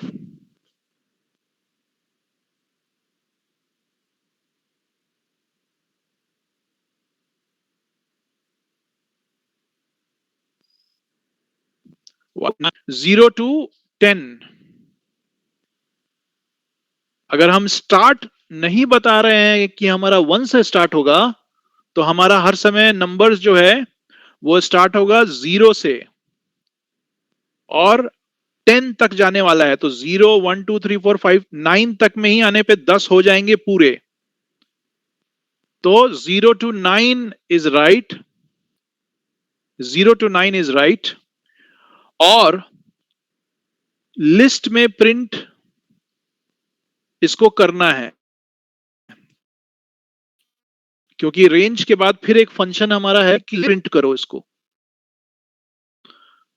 Zero to 10। अगर हम स्टार्ट नहीं बता रहे हैं कि हमारा 1 से स्टार्ट होगा, तो हमारा हर समय नंबर्स जो है वो स्टार्ट होगा 0 से और 10 तक जाने वाला है। तो 0 1 2 3 4 5 9 तक में ही आने पे 10 हो जाएंगे पूरे। तो 0 to 9 is right, 0 to 9 is right. और लिस्ट में प्रिंट इसको करना है, क्योंकि रेंज के बाद फिर एक फंक्शन हमारा है कि प्रिंट करो इसको।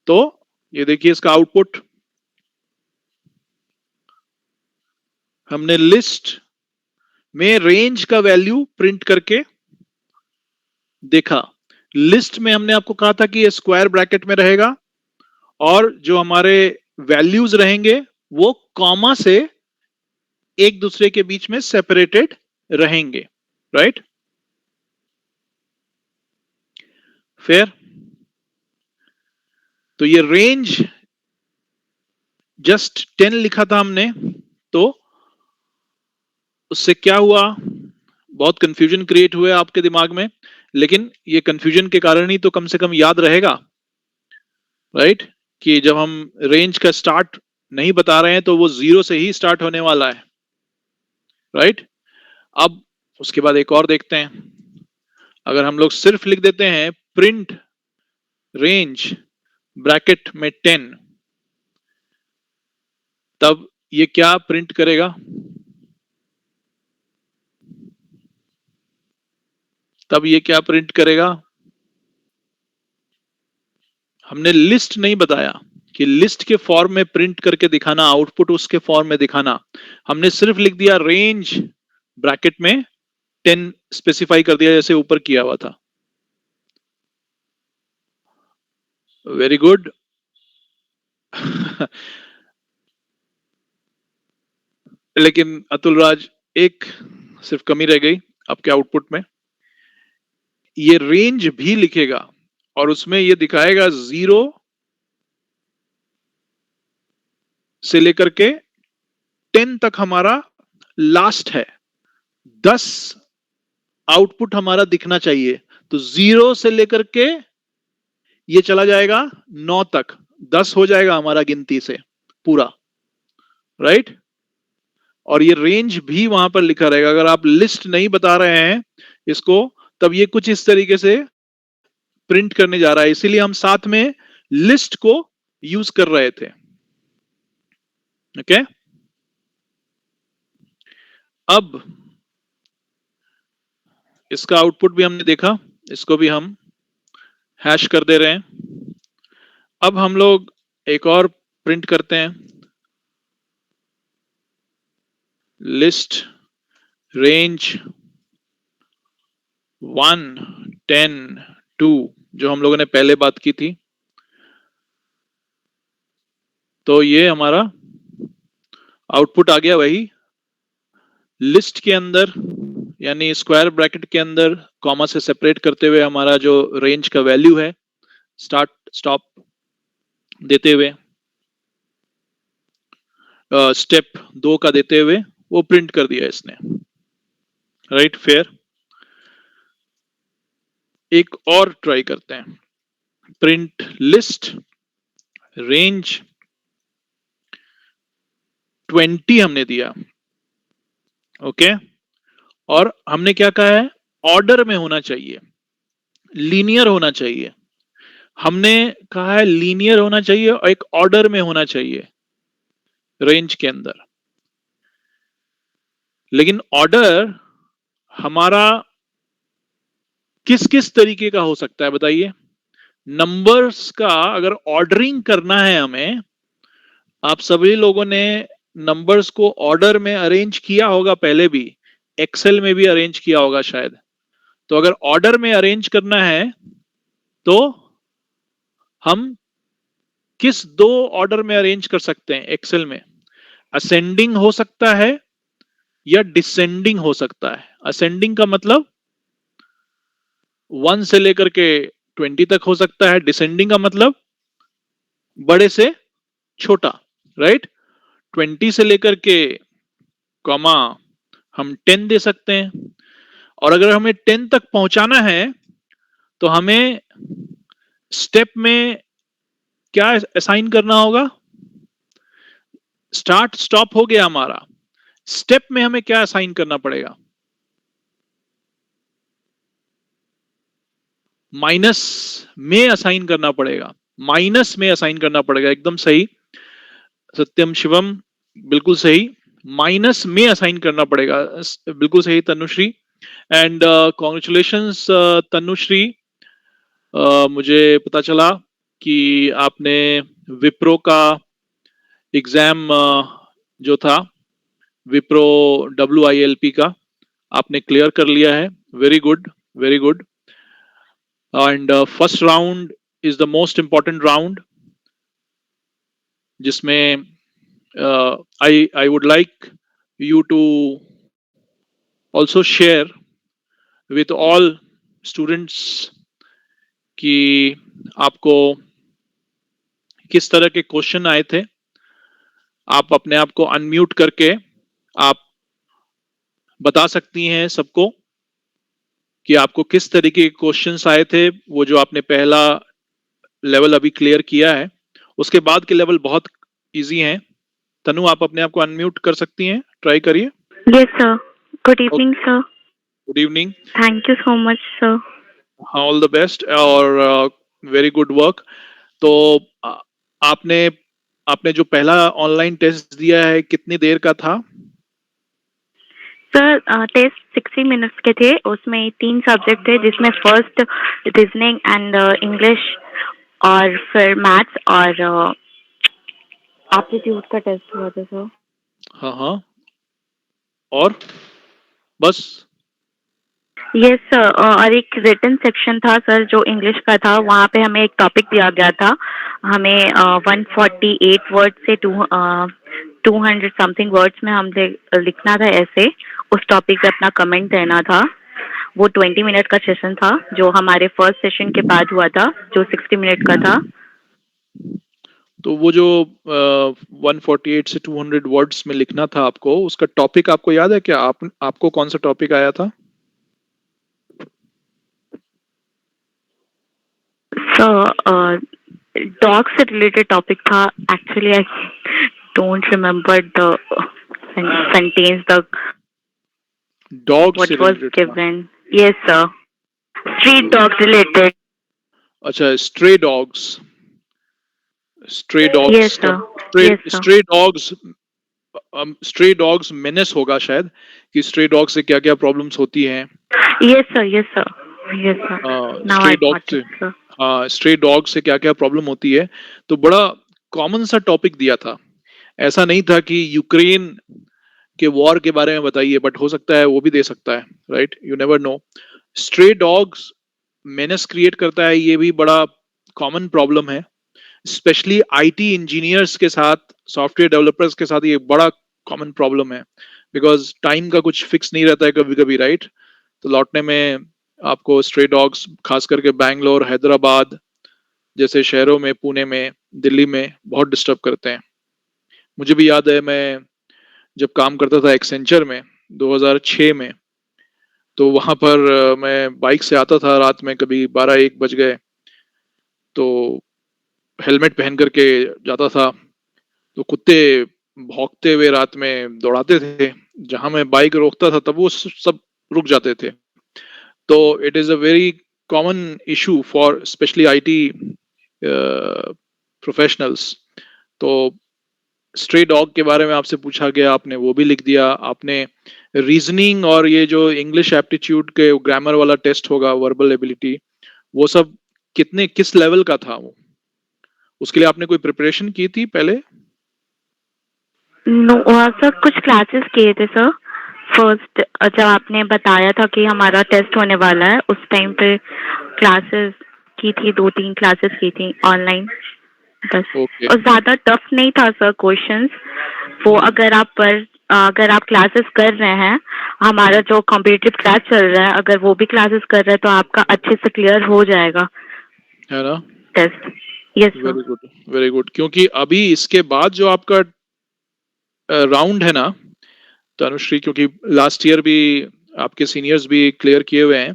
तो ये देखिए इसका आउटपुट, हमने लिस्ट में रेंज का वैल्यू प्रिंट करके देखा। लिस्ट में हमने आपको कहा था कि ये स्क्वायर ब्रैकेट में रहेगा, और जो हमारे वैल्यूज रहेंगे वो कॉमा से एक दूसरे के बीच में सेपरेटेड रहेंगे, राइट? फेयर? तो ये रेंज जस्ट 10 लिखा था हमने, तो उससे क्या हुआ, बहुत कंफ्यूजन क्रिएट हुए आपके दिमाग में, लेकिन ये कंफ्यूजन के कारण ही तो कम से कम याद रहेगा, राइट? कि जब हम रेंज का स्टार्ट नहीं बता रहे हैं तो वो 0 से ही स्टार्ट होने वाला है, राइट? अब उसके बाद एक और देखते हैं। अगर हम लोग सिर्फ लिख देते हैं प्रिंट रेंज ब्रैकेट में 10, तब ये क्या प्रिंट करेगा? तब ये क्या प्रिंट करेगा? हमने लिस्ट नहीं बताया कि लिस्ट के फॉर्म में प्रिंट करके दिखाना, आउटपुट उसके फॉर्म में दिखाना। हमने सिर्फ लिख दिया रेंज ब्रैकेट में 10 स्पेसिफाई कर दिया, जैसे ऊपर किया हुआ था। Very good. लेकिन अतुल राज, एक सिर्फ कमी रह गई आपके आउटपुट में। ये रेंज भी लिखेगा और उसमें ये दिखाएगा 0 से लेकर के 10 तक हमारा लास्ट है। 10 आउटपुट हमारा दिखना चाहिए, तो 0 से लेकर के ये चला जाएगा 9 तक, 10 हो जाएगा हमारा गिनती से पूरा, राइट? और ये रेंज भी वहां पर लिखा रहेगा। अगर आप लिस्ट नहीं बता रहे हैं इसको, तब ये कुछ इस तरीके से प्रिंट करने जा रहा है, इसीलिए हम साथ में लिस्ट को यूज कर रहे थे। ओके, अब इसका आउटपुट भी हमने देखा, इसको भी हम हैश कर दे रहे हैं। अब हम लोग एक और प्रिंट करते हैं, लिस्ट रेंज 1 10 2, जो हम लोगों ने पहले बात की थी। तो ये हमारा आउटपुट आ गया वही लिस्ट के अंदर, यानी स्क्वायर ब्रैकेट के अंदर कॉमा से सेपरेट करते हुए हमारा जो रेंज का वैल्यू है, स्टार्ट स्टॉप देते हुए, स्टेप 2 का देते हुए वो प्रिंट कर दिया इसने, राइट? फेयर? एक और ट्राई करते हैं, प्रिंट लिस्ट रेंज 20 हमने दिया, ओके? और हमने क्या कहा है, ऑर्डर में होना चाहिए, लीनियर होना चाहिए। हमने कहा है लीनियर होना चाहिए और एक ऑर्डर में होना चाहिए रेंज के अंदर। लेकिन ऑर्डर हमारा किस किस तरीके का हो सकता है बताइए? नंबर्स का अगर ऑर्डरिंग करना है हमें, आप सभी लोगों ने नंबर्स को ऑर्डर में अरेंज किया होगा, पहले भी एक्सेल में भी अरेंज किया होगा शायद। तो अगर ऑर्डर में अरेंज करना है तो हम किस 2 ऑर्डर में अरेंज कर सकते हैं एक्सेल में? असेंडिंग हो सकता है या डिसेंडिंग हो सकता है। असेंडिंग का मतलब 1 से लेकर के 20 तक हो सकता है, डिसेंडिंग का मतलब बड़े से छोटा, राइट? 20 से लेकर के कॉमा हम 10 दे सकते हैं, और अगर हमें 10 तक पहुंचाना है तो हमें स्टेप में क्या असाइन करना होगा? स्टार्ट स्टॉप हो गया हमारा, स्टेप में हमें क्या असाइन करना पड़ेगा? माइनस में असाइन करना पड़ेगा, माइनस में असाइन करना पड़ेगा, एकदम सही सत्यम शिवम, बिल्कुल सही, माइनस में असाइन करना पड़ेगा, बिल्कुल सही तनुश्री। एंड कॉन्ग्रेचुलेशंस तनुश्री, मुझे पता चला कि आपने विप्रो का एग्जाम जो था, विप्रो WILP का, आपने क्लियर कर लिया है। Very good, very good. And first round is the most important round, जिसमें I would like you to also share with all students कि आपको किस तरह के क्वेश्चन आए थे। आप अपने आप को अनम्यूट करके आप बता सकती हैं सबको कि आपको किस तरीके के क्वेश्चंस आए थे। वो जो आपने पहला लेवल अभी क्लियर किया है, उसके बाद के लेवल बहुत इजी हैं। तनु, आप अपने आप को अनम्यूट कर सकती हैं, ट्राई करिए। Yes, sir. Good evening, sir. Good evening, Thank you so much, sir. All the best और वेरी गुड वर्क। तो आपने आपने जो पहला ऑनलाइन टेस्ट दिया है कितनी देर का था? सर टेस्ट 60 मिनट्स के थे। उसमें 3 सब्जेक्ट थे, जिसमें फर्स्ट रीजनिंग एंड इंग्लिश, और फिर मैथ्स और एप्टीट्यूड का टेस्ट हुआ था सर। हाँ हाँ, और बस? यस सर, और एक रिटन सेक्शन था सर जो इंग्लिश का था। वहाँ पे हमें एक टॉपिक दिया गया था। हमें 148 वर्ड से 200 समथिंग वर्ड्स में हमने लिखना था ऐसे। उस टॉपिक पे अपना कमेंट देना था। वो 20 मिनट का सेशन था, जो हमारे फर्स्ट सेशन के बाद हुआ था, जो 60 मिनट का था। तो वो जो 148 से 200 वर्ड्स में लिखना था आपको, उसका टॉपिक आपको याद है क्या? आपको कौन सा टॉपिक आया था? सर डॉग से रिलेटेड टॉपिक था। Actually I don't remember the sentence the dog से what was रिलेटेड था? given. Yes, sir. Street dog related. अच्छा, stray dogs. Stray dogs Yes, का sir. Yes, sir. Stray dogs menace होगा शायद, कि stray dog से क्या क्या प्रॉब्लम्स होती हैं। Yes, sir. Yes, sir. Yes, sir. Now stray I dog got से, it, sir. हाँ, स्ट्रे डॉग से क्या क्या प्रॉब्लम होती है। तो बड़ा कॉमन सा टॉपिक दिया था। ऐसा नहीं था कि यूक्रेन के वॉर के बारे में बताइए, बट हो सकता है वो भी दे सकता है, right? You never know. Stray dogs menace create करता है, ये भी बड़ा कॉमन प्रॉब्लम है। स्पेशली आईटी इंजीनियर्स के साथ, सॉफ्टवेयर डेवलपर्स के साथ ये बड़ा कॉमन प्रॉब्लम है, बिकॉज टाइम का कुछ फिक्स नहीं रहता है कभी कभी, राइट? तो लौटने में आपको स्ट्रे डॉग्स खास करके बैंगलोर, हैदराबाद जैसे शहरों में, पुणे में, दिल्ली में बहुत डिस्टर्ब करते हैं। मुझे भी याद है, मैं जब काम करता था एक्सेंचर में 2006 में, तो वहां पर मैं बाइक से आता था रात में, कभी 12-1 बज गए तो हेलमेट पहन करके जाता था, तो कुत्ते भौंकते हुए रात में दौड़ाते थे। जहां मैं बाइक रोकता था तब वो सब रुक जाते थे। तो it is a very common issue for specially IT professionals. तो स्ट्रे डॉग के बारे में आपसे पूछा गया, आपने वो भी लिख दिया। आपने रीजनिंग और ये जो इंग्लिश एप्टीट्यूड के ग्रामर वाला टेस्ट होगा, वर्बल एबिलिटी, वो सब किस लेवल का था वो? उसके लिए आपने कोई प्रिपरेशन की थी पहले? नो सर, कुछ क्लासेस किए थे सर। फर्स्ट जब आपने बताया था कि हमारा टेस्ट होने वाला है, उस टाइम पे क्लासेस की थी, 2-3 क्लासेस की थी ऑनलाइन, बस। ओके। और ज्यादा टफ नहीं था सर क्वेश्चंस। वो अगर आप क्लासेस कर रहे हैं, हमारा जो कॉम्पिटिटिव क्लास चल रहा है, अगर वो भी क्लासेस कर रहे हैं, तो आपका अच्छे से क्लियर हो जाएगा है ना? Test. Yes sir. Very good, very good. क्योंकि अभी इसके बाद जो आपका राउंड है ना तनुश्री, क्योंकि लास्ट ईयर भी आपके सीनियर्स भी क्लियर किए हुए हैं,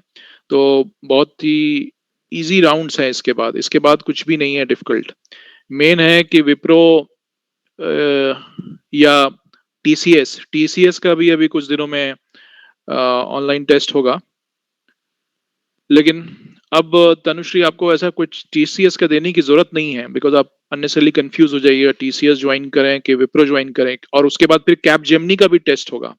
तो बहुत ही इजी राउंड्स हैं इसके बाद। इसके बाद कुछ भी नहीं है डिफिकल्ट। मेन है कि विप्रो या टीसीएस, टीसीएस का भी अभी कुछ दिनों में ऑनलाइन टेस्ट होगा। लेकिन अब तनुश्री, आपको ऐसा कुछ टीसीएस का देने की जरूरत नहीं है, बिकॉज आप अननेसेसरली कंफ्यूज हो जाइएगा, टीसीएस ज्वाइन करें कि विप्रो ज्वाइन करें। और उसके बाद फिर कैप जेमिनी का भी टेस्ट होगा,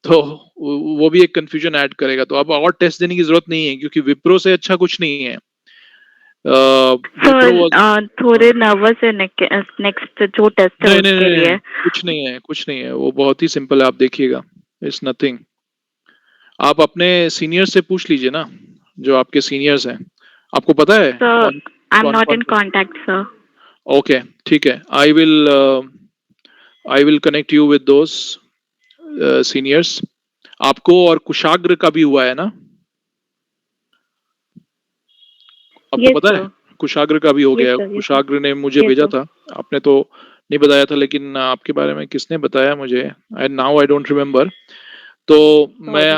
तो वो भी एक कंफ्यूजन ऐड करेगा। तो अब और टेस्ट देने की जरूरत नहीं है, क्योंकि विप्रो से अच्छा कुछ नहीं है। विप्रो सर थोड़े नर्वस है नेक्स्ट जो टेस्ट है नहीं नहीं उसके नहीं नहीं, लिए। कुछ नहीं है, कुछ नहीं है, वो बहुत ही सिंपल है, आप देखिएगा, इट्स नथिंग। आप अपने सीनियर से पूछ लीजिए ना, जो आपके सीनियर्स हैं। आपको पता है सर कौन आई एम कौन नॉट कौन? In contact sir. ओके, ठीक है। I will connect you with those seniors. आपको और कुशाग्र का भी हुआ है ना? आपको यस पता है? सर। कुशाग्र का भी हो यस गया है। सर। Yes sir. कुशाग्र ने मुझे यस भेजा सर। था। आपने तो नहीं बताया था, लेकिन आपके बारे में किसने बताया मुझे? I don't remember. तो मैं सॉरी सर।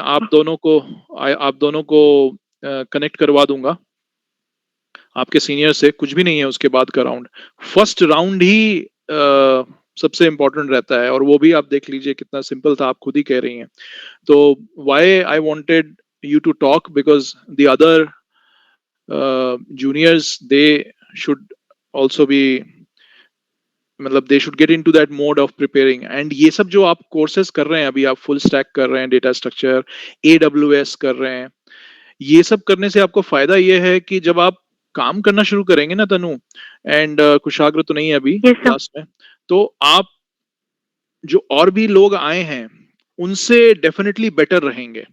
आप दोनों को कनेक्ट करवा दूंगा आपके सीनियर से। कुछ भी नहीं है उसके बाद का राउंड। फर्स्ट राउंड ही सबसे इंपॉर्टेंट रहता है, और वो भी आप देख लीजिए कितना सिंपल था, आप खुद ही कह रही हैं। तो why I wanted you to talk, because the other juniors, they should also be, मतलब they should get into that mode of preparing. And ये सब जो आप कोर्सेज कर रहे हैं अभी, आप फुल स्टैक कर रहे हैं, डेटा स्ट्रक्चर, AWS कर रहे हैं, ये सब करने से आपको फायदा ये है कि जब आप काम करना शुरू करेंगे ना तनु, एंड कुशाग्र तो नहीं है अभी यस सर। क्लास में, तो आप जो और भी लोग आए हैं उनसे डेफिनेटली बेटर रहेंगे,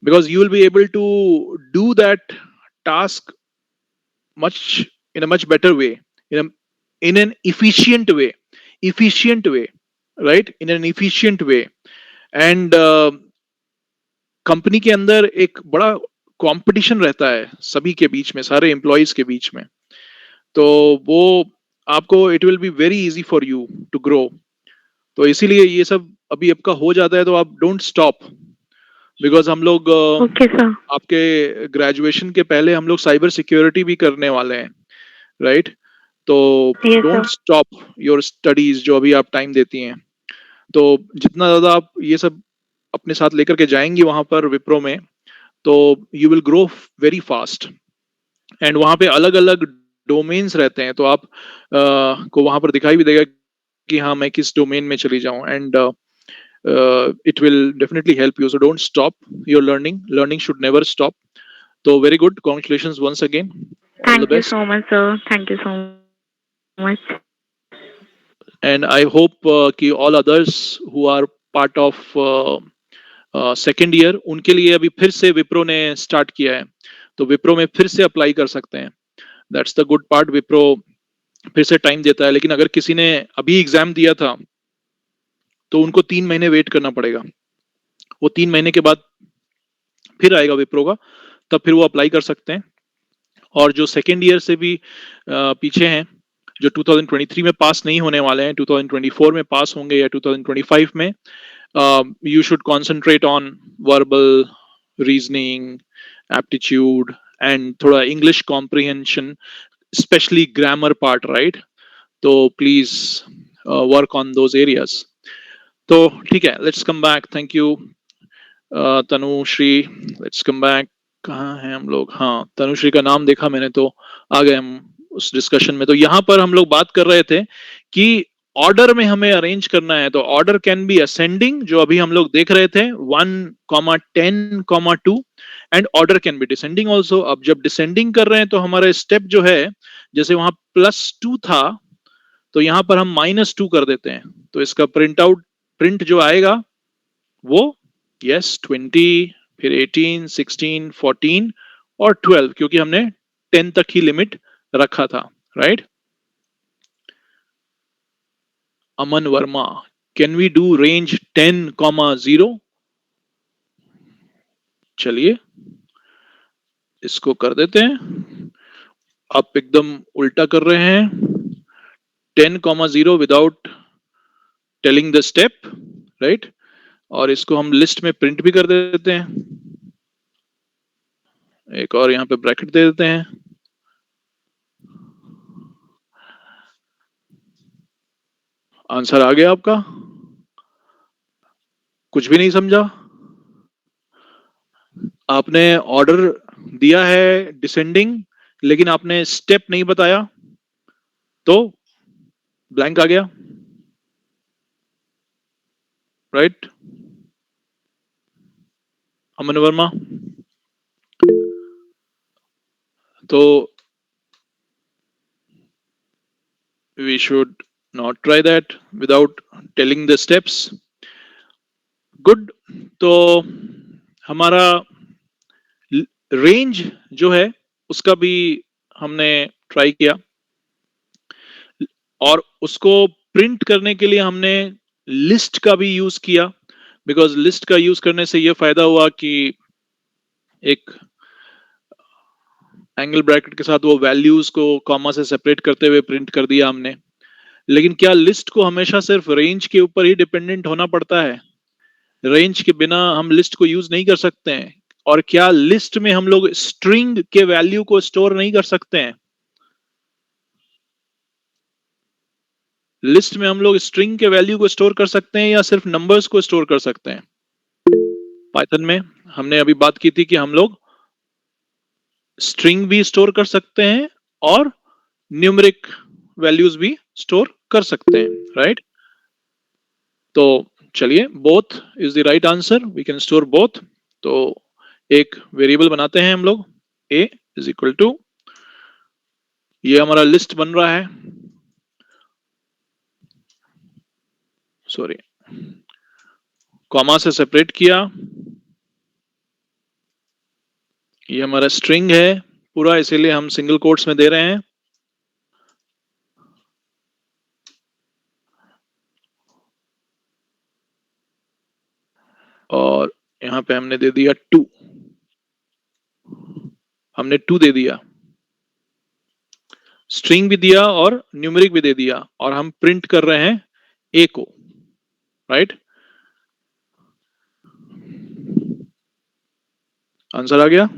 because you will be able to do that task much in a much better way, in an efficient way, right, in an efficient way. And company के अंदर एक बड़ा कंपटीशन रहता है सभी के बीच में, सारे एम्प्लॉयज के बीच में। तो वो आपको, it will be very easy for you to grow. तो इसीलिए ये सब अभी आपका हो जाता है तो आप डोंट स्टॉप, बिकॉज हम लोग ओके सर। आपके ग्रेजुएशन के पहले हम लोग साइबर सिक्योरिटी भी करने वाले हैं, राइट? तो yes don't sir. Stop your studies जो अभी आप टाइम देती हैं। तो जितना ज्यादा आप ये सब अपने साथ लेकर के जाएंगी वहां पर विप्रो में, तो you will grow very fast. And वहां पे अलग अलग डोमेन्स रहते हैं, तो आप को वहां पर दिखाई भी देगा कि हाँ मैं किस डोमेन में चली जाऊं। And it will definitely help you, so don't stop your learning. Learning should never stop. तो very good, congratulation once again, all the thank you best. So much sir. Thank you so much. And I hope कि all others who are part of second year, उनके लिए अभी फिर से विप्रो ने start किया है, तो विप्रो में फिर से अप्लाई कर सकते हैं। That's the good part, Wipro फिर से टाइम देता है। लेकिन अगर किसी ने अभी एग्जाम दिया था तो उनको 3 महीने वेट करना पड़ेगा। वो 3 महीने के बाद फिर आएगा विप्रो का, तब फिर वो अप्लाई कर सकते हैं। और जो सेकेंड ईयर से भी पीछे हैं, जो 2023 में पास नहीं होने वाले हैं, 2024 में पास होंगे या 2025 में, you should concentrate on verbal, reasoning, aptitude, and थोड़ा English comprehension, especially grammar part, right? तो please work on those areas. तो ठीक है, let's come back. Thank you, Tanushree. Let's come back. कहाँ हैं हम लोग? हाँ, तनुश्री का नाम देखा मैंने तो आ गए हम उस डिस्कशन में। तो यहाँ पर हम लोग बात कर रहे थे कि ऑर्डर में हमें अरेंज करना है। तो ऑर्डर कैन बी असेंडिंग, जो अभी हम लोग देख रहे थे, 1, 10, 2, and order can be descending also. अब जब डिसेंडिंग कर रहे हैं तो हमारा स्टेप जो है, जैसे वहां +2 था, तो यहाँ पर हम -2 कर देते हैं। तो इसका प्रिंट जो आएगा वो, यस, 20, फिर 18, 16, 14 और 12, क्योंकि हमने 10 तक ही लिमिट रखा था, right? Aman Verma, can we do range 10, 0? चलिए इसको कर देते हैं। आप एकदम उल्टा कर रहे हैं, 10, 0 without telling the step, right? और इसको हम लिस्ट में प्रिंट भी कर देते हैं, एक और यहाँ पे ब्रैकेट दे देते हैं। आंसर आ गया आपका? कुछ भी नहीं समझा? आपने ऑर्डर दिया है डिसेंडिंग, लेकिन आपने स्टेप नहीं बताया, तो ब्लैंक आ गया, राइट? अमन वर्मा, तो we should not try that without telling the steps. Good. तो हमारा रेंज जो है उसका भी हमने ट्राई किया। और उसको प्रिंट करने के लिए हमने लिस्ट का भी यूज किया, बिकॉज लिस्ट का यूज करने से ये फायदा हुआ कि एक एंगल ब्रैकेट के साथ वो वैल्यूज को कॉमा से सेपरेट करते हुए प्रिंट कर दिया हमने। लेकिन क्या लिस्ट को हमेशा सिर्फ रेंज के ऊपर ही डिपेंडेंट होना पड़ता है? रेंज के बिना हम लिस्ट को यूज नहीं कर सकते हैं? और क्या लिस्ट में हम लोग स्ट्रिंग के वैल्यू को स्टोर नहीं कर सकते हैं? लिस्ट में हम लोग स्ट्रिंग के वैल्यू को स्टोर कर सकते हैं या सिर्फ नंबर्स को स्टोर कर सकते हैं? पाइथन में हमने अभी बात की थी कि हम लोग स्ट्रिंग भी स्टोर कर सकते हैं और न्यूमेरिक वैल्यूज भी स्टोर कर सकते हैं, राइट? तो चलिए, both is the right answer, we can store both. तो एक वेरिएबल बनाते हैं हम लोग, a इज इक्वल टू, ये हमारा लिस्ट बन रहा है, सॉरी, कॉमा से सेपरेट किया, ये हमारा स्ट्रिंग है पूरा, इसीलिए हम सिंगल कोट्स में दे रहे हैं। और यहां पे हमने दे दिया 2, हमने 2 दे दिया, स्ट्रिंग भी दिया और न्यूमेरिक भी दे दिया, और हम प्रिंट कर रहे हैं a को, राइट? आंसर आ गया।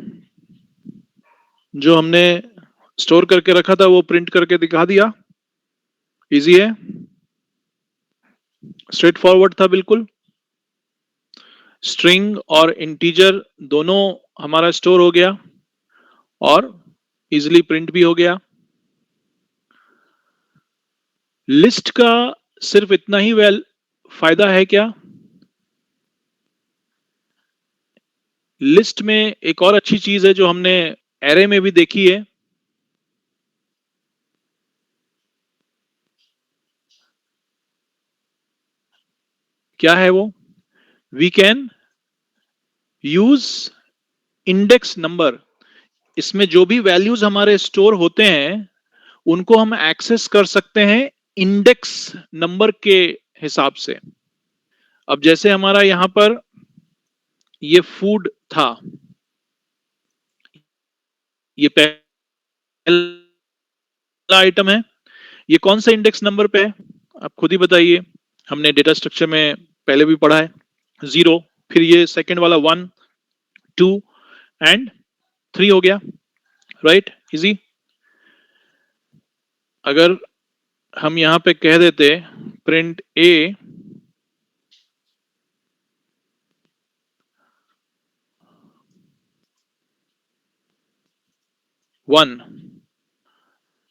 जो हमने स्टोर करके रखा था वो प्रिंट करके दिखा दिया। इजी है, स्ट्रेट फॉरवर्ड था बिल्कुल। स्ट्रिंग और इंटीजर दोनों हमारा स्टोर हो गया और इजीली प्रिंट भी हो गया। लिस्ट का सिर्फ इतना ही फायदा है क्या? लिस्ट में एक और अच्छी चीज है जो हमने एरे में भी देखी है। क्या है वो? We can use index number. इसमें जो भी वैल्यूज हमारे स्टोर होते हैं उनको हम एक्सेस कर सकते हैं इंडेक्स नंबर के हिसाब से। अब जैसे हमारा यहां पर ये फूड था, ये पहला आइटम है, ये कौन सा इंडेक्स नंबर पे है? आप खुद ही बताइए, हमने डेटा स्ट्रक्चर में पहले भी पढ़ा है। 0, फिर ये सेकंड वाला 1, 2 एंड 3 हो गया, राइट? इजी। अगर हम यहां पे कह देते प्रिंट a 1,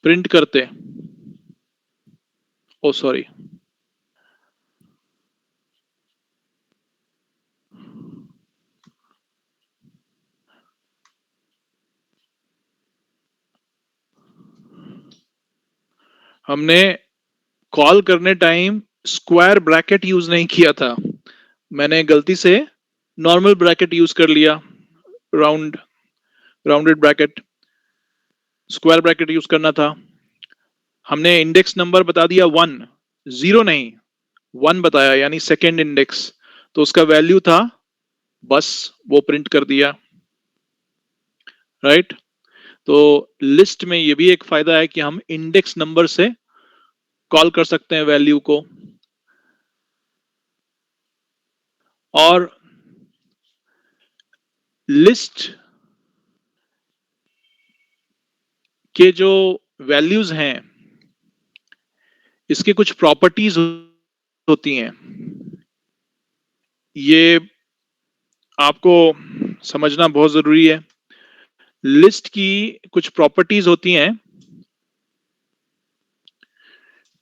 प्रिंट करते, ओ सॉरी, हमने कॉल करने टाइम स्क्वायर ब्रैकेट यूज नहीं किया था, मैंने गलती से नॉर्मल ब्रैकेट यूज कर लिया, rounded bracket. Square bracket use करना था। हमने इंडेक्स नंबर बता दिया 1, 0 नहीं, 1 बताया, यानी सेकेंड इंडेक्स, तो उसका वैल्यू था, बस वो प्रिंट कर दिया, राइट? तो लिस्ट में ये भी एक फायदा है कि हम इंडेक्स नंबर से कॉल कर सकते हैं वैल्यू को। और लिस्ट के जो वैल्यूज हैं इसकी कुछ प्रॉपर्टीज होती हैं, ये आपको समझना बहुत जरूरी है। लिस्ट की कुछ प्रॉपर्टीज होती हैं।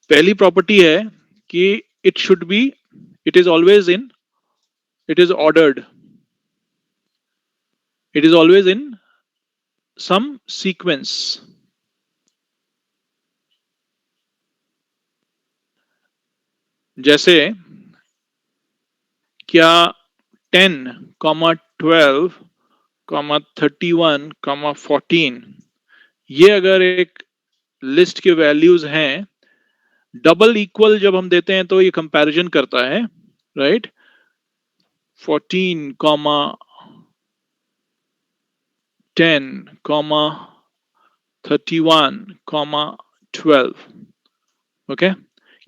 पहली प्रॉपर्टी है कि it is always in, it is ordered, it is always in some sequence. जैसे क्या 10, 12, 31, 14, ये अगर एक लिस्ट के वैल्यूज हैं डबल इक्वल जब हम देते हैं तो ये कंपैरिजन करता है, right? 14 comma 10 comma 31 comma 12, okay?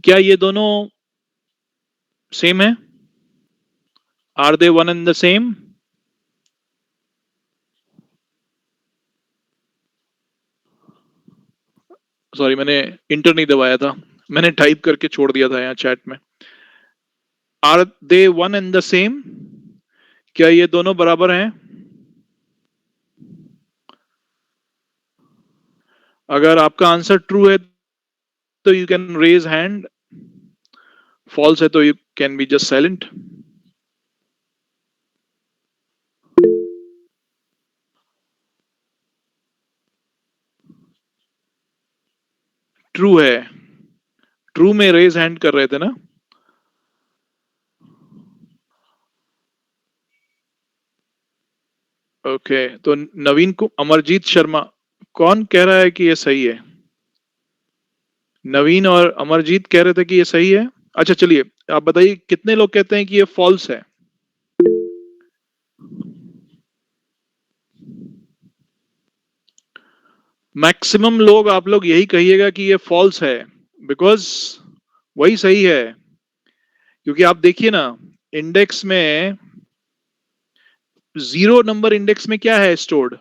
क्या ये दोनों सेम है? Are they one and the same? Sorry, मैंने इंटर नहीं दबाया था, मैंने टाइप करके छोड़ दिया था यहाँ चैट में। Are they one and the same? क्या ये दोनों बराबर हैं? अगर आपका आंसर ट्रू है तो you can raise hand, false है तो you can be just silent. True है, ट्रू में रेज हैंड कर रहे थे ना? ओके, तो नवीन को अमरजीत शर्मा, कौन कह रहा है कि ये सही है? नवीन और अमरजीत कह रहे थे कि ये सही है। अच्छा चलिए, आप बताइए कितने लोग कहते हैं कि ये फॉल्स है? मैक्सिमम लोग, आप लोग यही कहिएगा कि ये फॉल्स है, बिकॉज वही सही है। क्योंकि आप देखिए ना, इंडेक्स में 0 नंबर इंडेक्स में क्या है स्टोर्ड?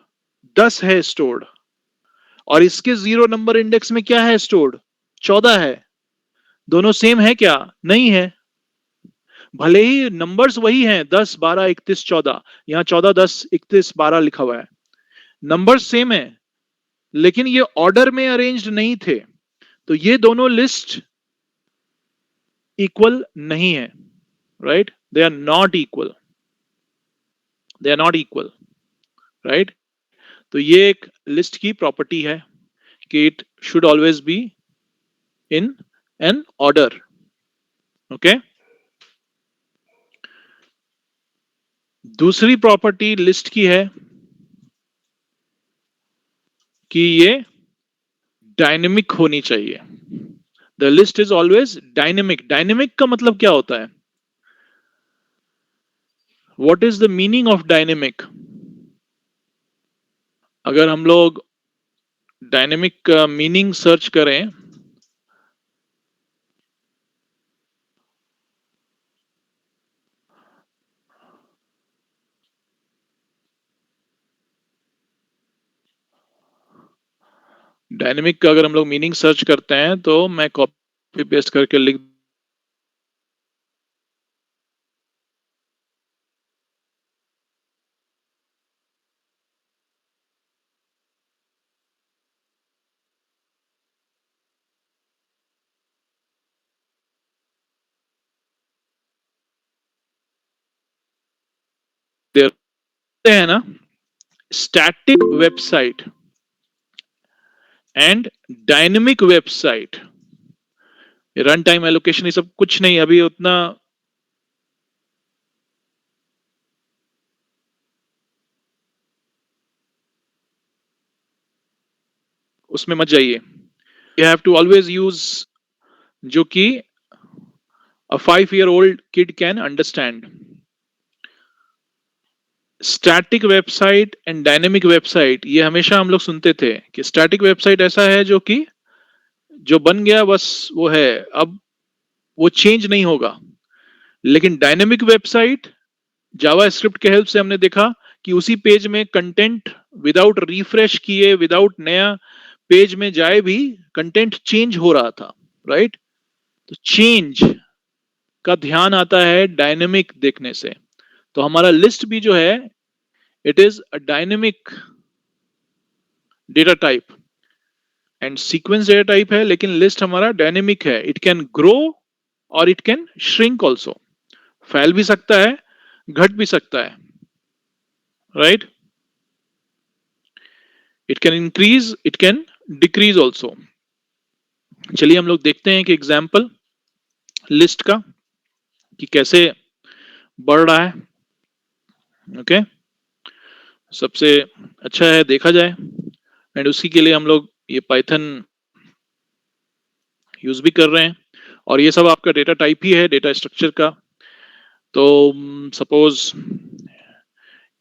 10 है स्टोर्ड। और इसके 0 नंबर इंडेक्स में क्या है स्टोर्ड? 14 है। दोनों सेम है क्या? नहीं है। भले ही नंबर्स वही हैं, 10 12 31 14, यहां 14 10 31 12 लिखा हुआ है, नंबर्स सेम है, लेकिन ये ऑर्डर में अरेंज्ड नहीं थे, तो ये दोनों लिस्ट इक्वल नहीं है, right? They are not equal, they are not equal, right? तो ये एक लिस्ट की प्रॉपर्टी है कि it should always be in an order, okay? दूसरी प्रॉपर्टी लिस्ट की है कि ये डायनेमिक होनी चाहिए। The list is always dynamic. Dynamic का मतलब क्या होता है? What is the meaning of dynamic? अगर हम लोग डायनेमिक का मीनिंग सर्च करें, डायनेमिक का अगर हम लोग मीनिंग सर्च करते हैं तो मैं कॉपी पेस्ट करके लिख देते हैं ना, static website and dynamic website, run time allocation ये सब कुछ नहीं, अभी उतना उसमें मत जाइए। You have to always use जो कि a 5 year old kid can understand. Static website and dynamic website, ये हमेशा हम लोग सुनते थे कि स्टैटिक वेबसाइट ऐसा है जो कि जो बन गया बस वो है, अब वो चेंज नहीं होगा। लेकिन डायनेमिक वेबसाइट, जावा स्क्रिप्ट के हेल्प से हमने देखा कि उसी पेज में कंटेंट विदाउट रिफ्रेश किए, विदाउट नया पेज में जाए भी कंटेंट चेंज हो रहा था, राइट? तो चेंज का ध्यान आता है डायनेमिक देखने से। तो हमारा लिस्ट भी जो है, it is a dynamic data type and sequence data type है, लेकिन लिस्ट हमारा डायनेमिक है। इट कैन ग्रो और इट कैन श्रिंक ऑल्सो, फैल भी सकता है, घट भी सकता है, right? It can increase, it can decrease also. चलिए हम लोग देखते हैं कि एग्जाम्पल लिस्ट का कि कैसे बढ़ रहा है, ओके? सबसे अच्छा है देखा जाए, एंड उसी के लिए हम लोग ये पाइथन यूज भी कर रहे हैं, और ये सब आपका डेटा टाइप ही है डेटा स्ट्रक्चर का। तो सपोज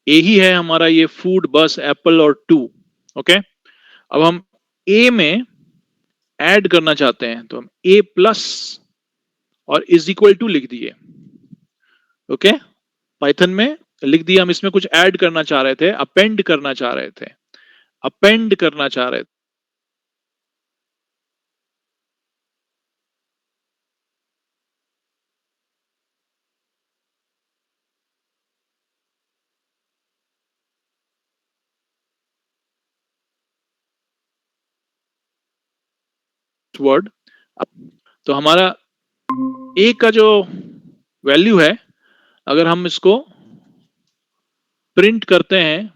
ए ही है हमारा ये फूड, बस, एप्पल और टू। ओके, अब हम ए में ऐड करना चाहते हैं, तो हम ए प्लस और इज इक्वल टू लिख दिए। ओके, पाइथन में लिख दिया, हम इसमें कुछ ऐड करना चाह रहे थे, अपेंड करना चाह रहे थे, अपेंड करना चाह रहे थे। वर्ड, तो हमारा ए का जो वैल्यू है, अगर हम इसको प्रिंट करते हैं,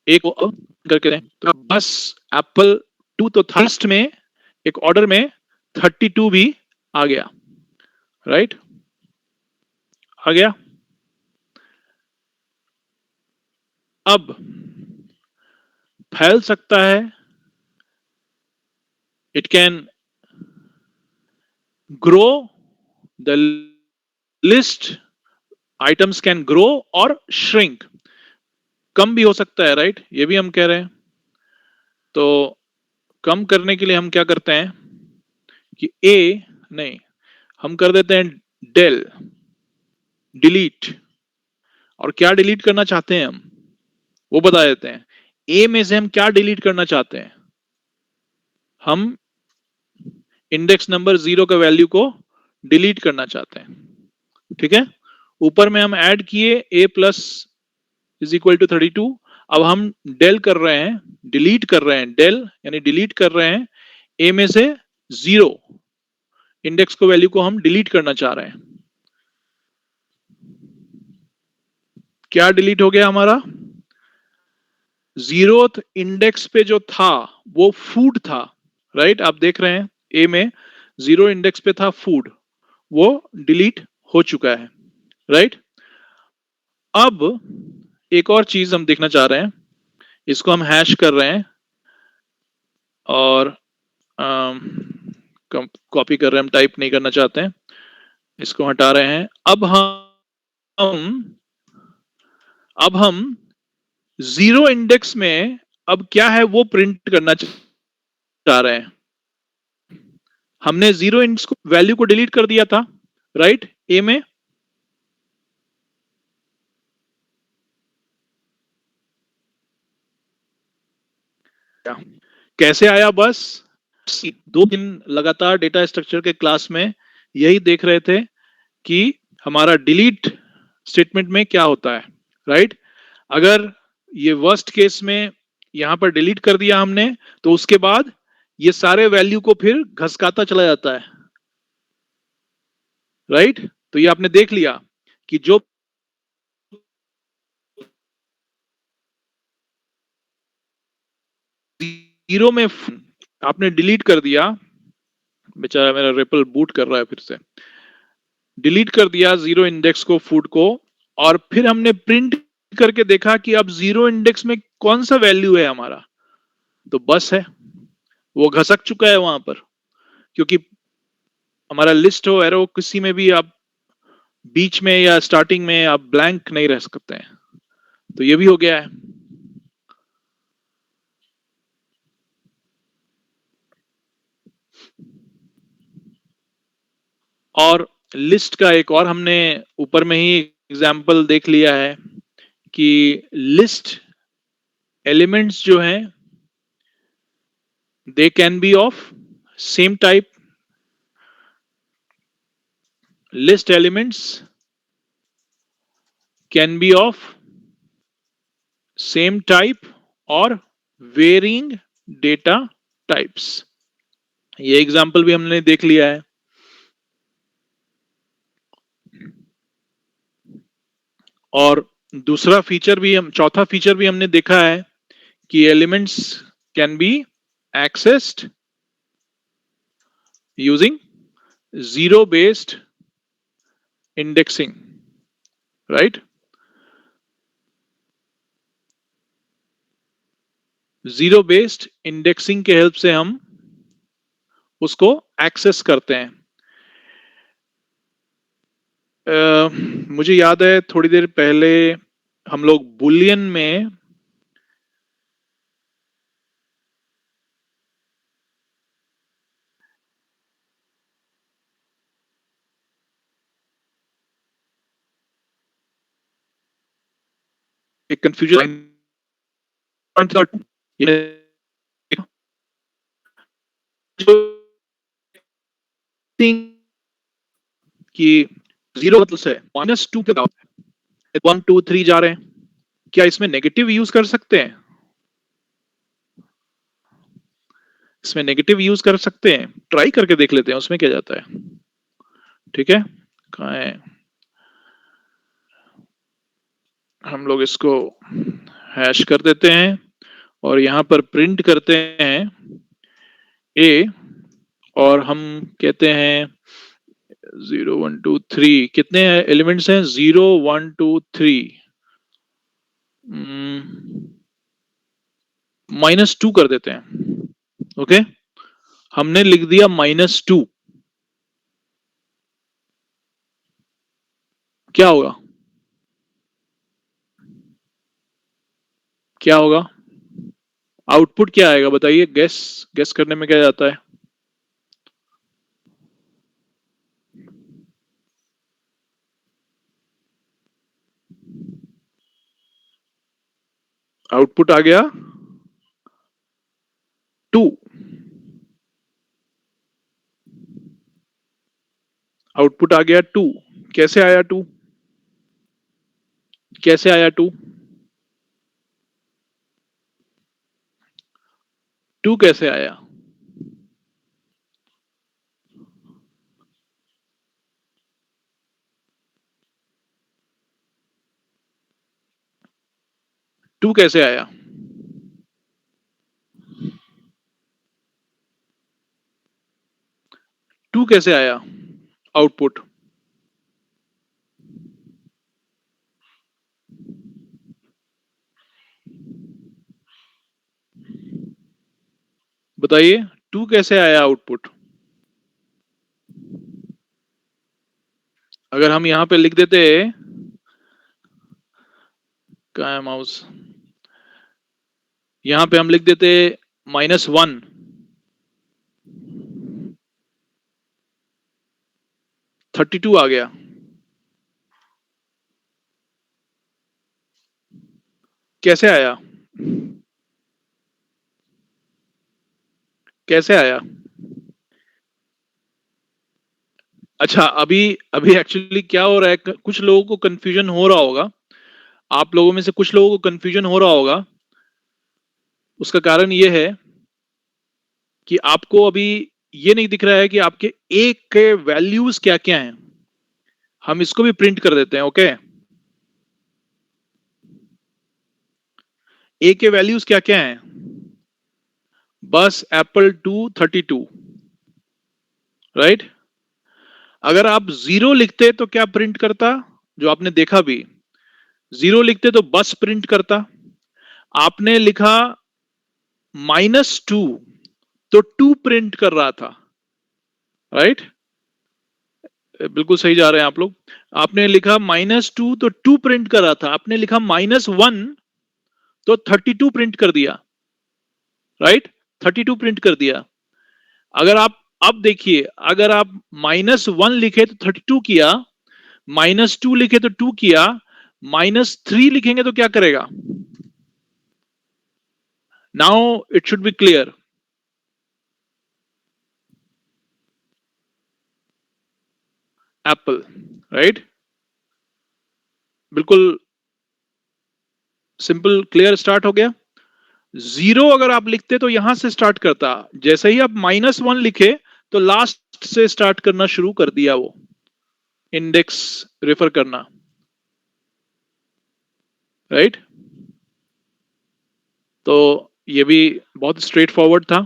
ए को करके दें, तो बस एप्पल टू तो था लिस्ट में, एक ऑर्डर में 32 भी आ गया, राइट, आ गया। अब फैल सकता है, it can grow, the list items can grow और श्रिंक, कम भी हो सकता है, राइट, ये भी हम कह रहे हैं। तो कम करने के लिए हम क्या करते हैं कि ए नहीं, हम कर देते हैं डेल डिलीट, और क्या डिलीट करना चाहते हैं हम वो बता देते हैं। ए में से हम क्या डिलीट करना चाहते हैं, हम इंडेक्स नंबर 0 का वैल्यू को डिलीट करना चाहते हैं, ठीक है। ऊपर में हम ऐड किए ए प्लस इज इक्वल टू 32, अब हम डेल कर रहे हैं, डिलीट कर रहे हैं, डेल यानी डिलीट कर रहे हैं ए में से 0 इंडेक्स को वैल्यू को हम डिलीट करना चाह रहे हैं। क्या डिलीट हो गया हमारा, 0th इंडेक्स पे जो था वो फूड था, राइट, आप देख रहे हैं ए में 0 इंडेक्स पे था फूड, वो डिलीट हो चुका है, राइट। अब एक और चीज हम देखना चाह रहे हैं, इसको हम हैश कर रहे हैं और कॉपी कर रहे हैं, हम टाइप नहीं करना चाहते हैं, इसको हटा रहे हैं। अब हम 0 इंडेक्स में अब क्या है वो प्रिंट करना चाह रहे हैं। हमने 0 इंडेक्स को वैल्यू को डिलीट कर दिया था, राइट, ए में। कैसे आया, बस 2 दिन लगातार डेटा स्ट्रक्चर के क्लास में यही देख रहे थे कि हमारा डिलीट स्टेटमेंट में क्या होता है, राइट। अगर ये वर्स्ट केस में यहां पर डिलीट कर दिया हमने, तो उसके बाद ये सारे वैल्यू को फिर घसकाता चला जाता है, राइट। तो ये आपने देख लिया कि जो 0 में आपने डिलीट कर दिया, बेचारा मेरा रिपल बूट कर रहा है, फिर से डिलीट कर दिया 0 इंडेक्स को, फूड को, और फिर हमने प्रिंट करके देखा कि अब 0 इंडेक्स में कौन सा वैल्यू है हमारा, तो बस है, वो घसक चुका है वहां पर, क्योंकि हमारा लिस्ट हो एरो किसी में भी आप बीच में या स्टार्टिंग में आप ब्लैंक नहीं रह सकते हैं, तो ये भी हो गया है। और लिस्ट का एक और हमने ऊपर में ही एग्जाम्पल देख लिया है कि लिस्ट एलिमेंट्स जो हैं they can be of same type, list elements can be of same type और वेरिंग डेटा टाइप्स, ये एग्जाम्पल भी हमने देख लिया है। और दूसरा फीचर भी हम, चौथा फीचर भी हमने देखा है कि elements can be accessed using zero based indexing, right? Zero based indexing के हेल्प से हम उसको एक्सेस करते हैं। मुझे याद है थोड़ी देर पहले हम लोग बुलियन में एक कंफ्यूजन कि जीरो मतलब से -2 के बराबर 1 2 3 जा रहे हैं, क्या इसमें नेगेटिव यूज कर सकते हैं? इसमें नेगेटिव यूज कर सकते हैं, ट्राई करके देख लेते हैं उसमें क्या जाता है। ठीक है, कहाँ है? हम लोग इसको हैश कर देते हैं और यहां पर प्रिंट करते हैं ए, और हम कहते हैं 0 1 2 3, कितने एलिमेंट्स हैं? 0 1 2 3, -2 कर देते हैं। ओके, हमने लिख दिया -2, क्या होगा? क्या होगा? आउटपुट क्या आएगा बताइए? गेस गेस करने में क्या जाता है? आउटपुट आ गया 2। आउटपुट आ गया 2। कैसे आया 2? कैसे आया 2? 2 कैसे आया? टू कैसे आया? टू कैसे आया आउटपुट? बताइए, 2 कैसे आया आउटपुट? अगर हम यहां पे लिख देते, कहाँ है माउस? यहां पे हम लिख देते -1, 32 आ गया। कैसे आया? कैसे आया? अच्छा, अभी अभी एक्चुअली क्या हो रहा है, कुछ लोगों को कंफ्यूजन हो रहा होगा, आप लोगों में से कुछ लोगों को कंफ्यूजन हो रहा होगा। उसका कारण ये है कि आपको अभी ये नहीं दिख रहा है कि आपके ए के वैल्यूज क्या क्या हैं। हम इसको भी प्रिंट कर देते हैं। ओके, ए के वैल्यूज क्या क्या हैं? बस एप्पल टू 32, राइट। अगर आप 0 लिखते तो क्या प्रिंट करता? जो आपने देखा भी, 0 लिखते तो बस प्रिंट करता। आपने लिखा -2 तो 2 प्रिंट कर रहा था, राइट। बिल्कुल सही जा रहे हैं आप लोग। आपने लिखा -2 तो 2 प्रिंट कर रहा था। आपने लिखा -1 तो 32 प्रिंट कर दिया, राइट। 32 प्रिंट कर दिया। अगर आप अब देखिए, अगर आप -1 लिखे तो 32 किया, -2 लिखे तो 2 किया, -3 लिखेंगे तो क्या करेगा? Now it should be clear. Apple, right. बिल्कुल सिंपल, क्लियर, स्टार्ट हो गया। 0 अगर आप लिखते तो यहां से स्टार्ट करता। जैसे ही आप -1 लिखे तो लास्ट से स्टार्ट करना शुरू कर दिया, वो इंडेक्स रेफर करना, राइट। तो ये भी बहुत स्ट्रेट फॉरवर्ड था।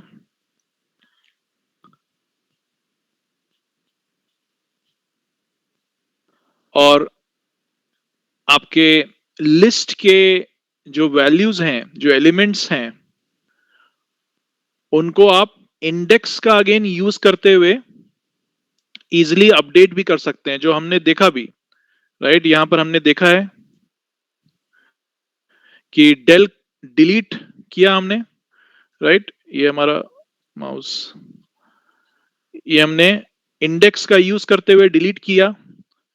और आपके लिस्ट के जो वैल्यूज हैं, जो एलिमेंट्स हैं, उनको आप इंडेक्स का अगेन यूज करते हुए इजिली अपडेट भी कर सकते हैं, जो हमने देखा भी, राइट। यहां पर हमने देखा है कि डेल डिलीट किया हमने, राइट। ये हमारा माउस, ये हमने इंडेक्स का यूज करते हुए डिलीट किया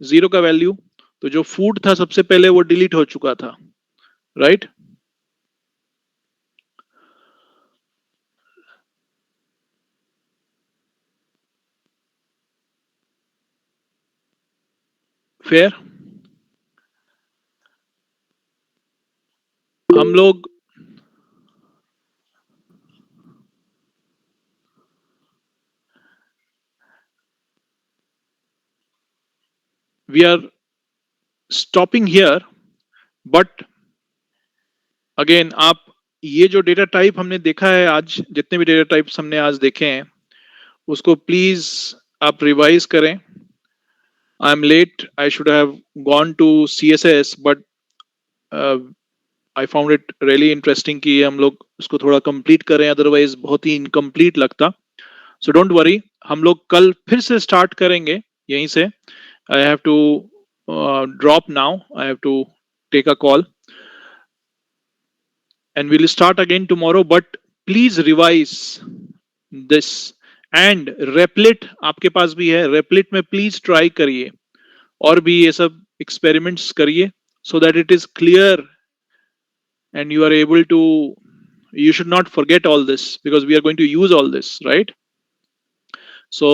0 का वैल्यू, तो जो फूड था सबसे पहले वो डिलीट हो चुका था, राइट। फिर हम लोग we are stopping here, but again आप ये जो डेटा टाइप हमने देखा है आज, जितने भी डेटा टाइप्स हमने आज देखे हैं, उसको प्लीज आप रिवाइज करें। I am late, I should have gone to CSS, but I found it really interesting कि हम लोग उसको थोड़ा कंप्लीट करें, अदरवाइज बहुत ही इनकम्प्लीट लगता। सो डोंट वरी, हम लोग कल फिर से स्टार्ट करेंगे यहीं से। I have to drop now, I have to take a call and we'll start again tomorrow, but please revise this and replit आपके पास भी है, replit में please try करिए और भी ये सब experiments करिए, so that it is clear and you are able to, you should not forget all this because we are going to use all this, right? So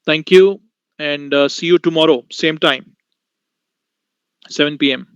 thank you and see you tomorrow same time 7 p.m.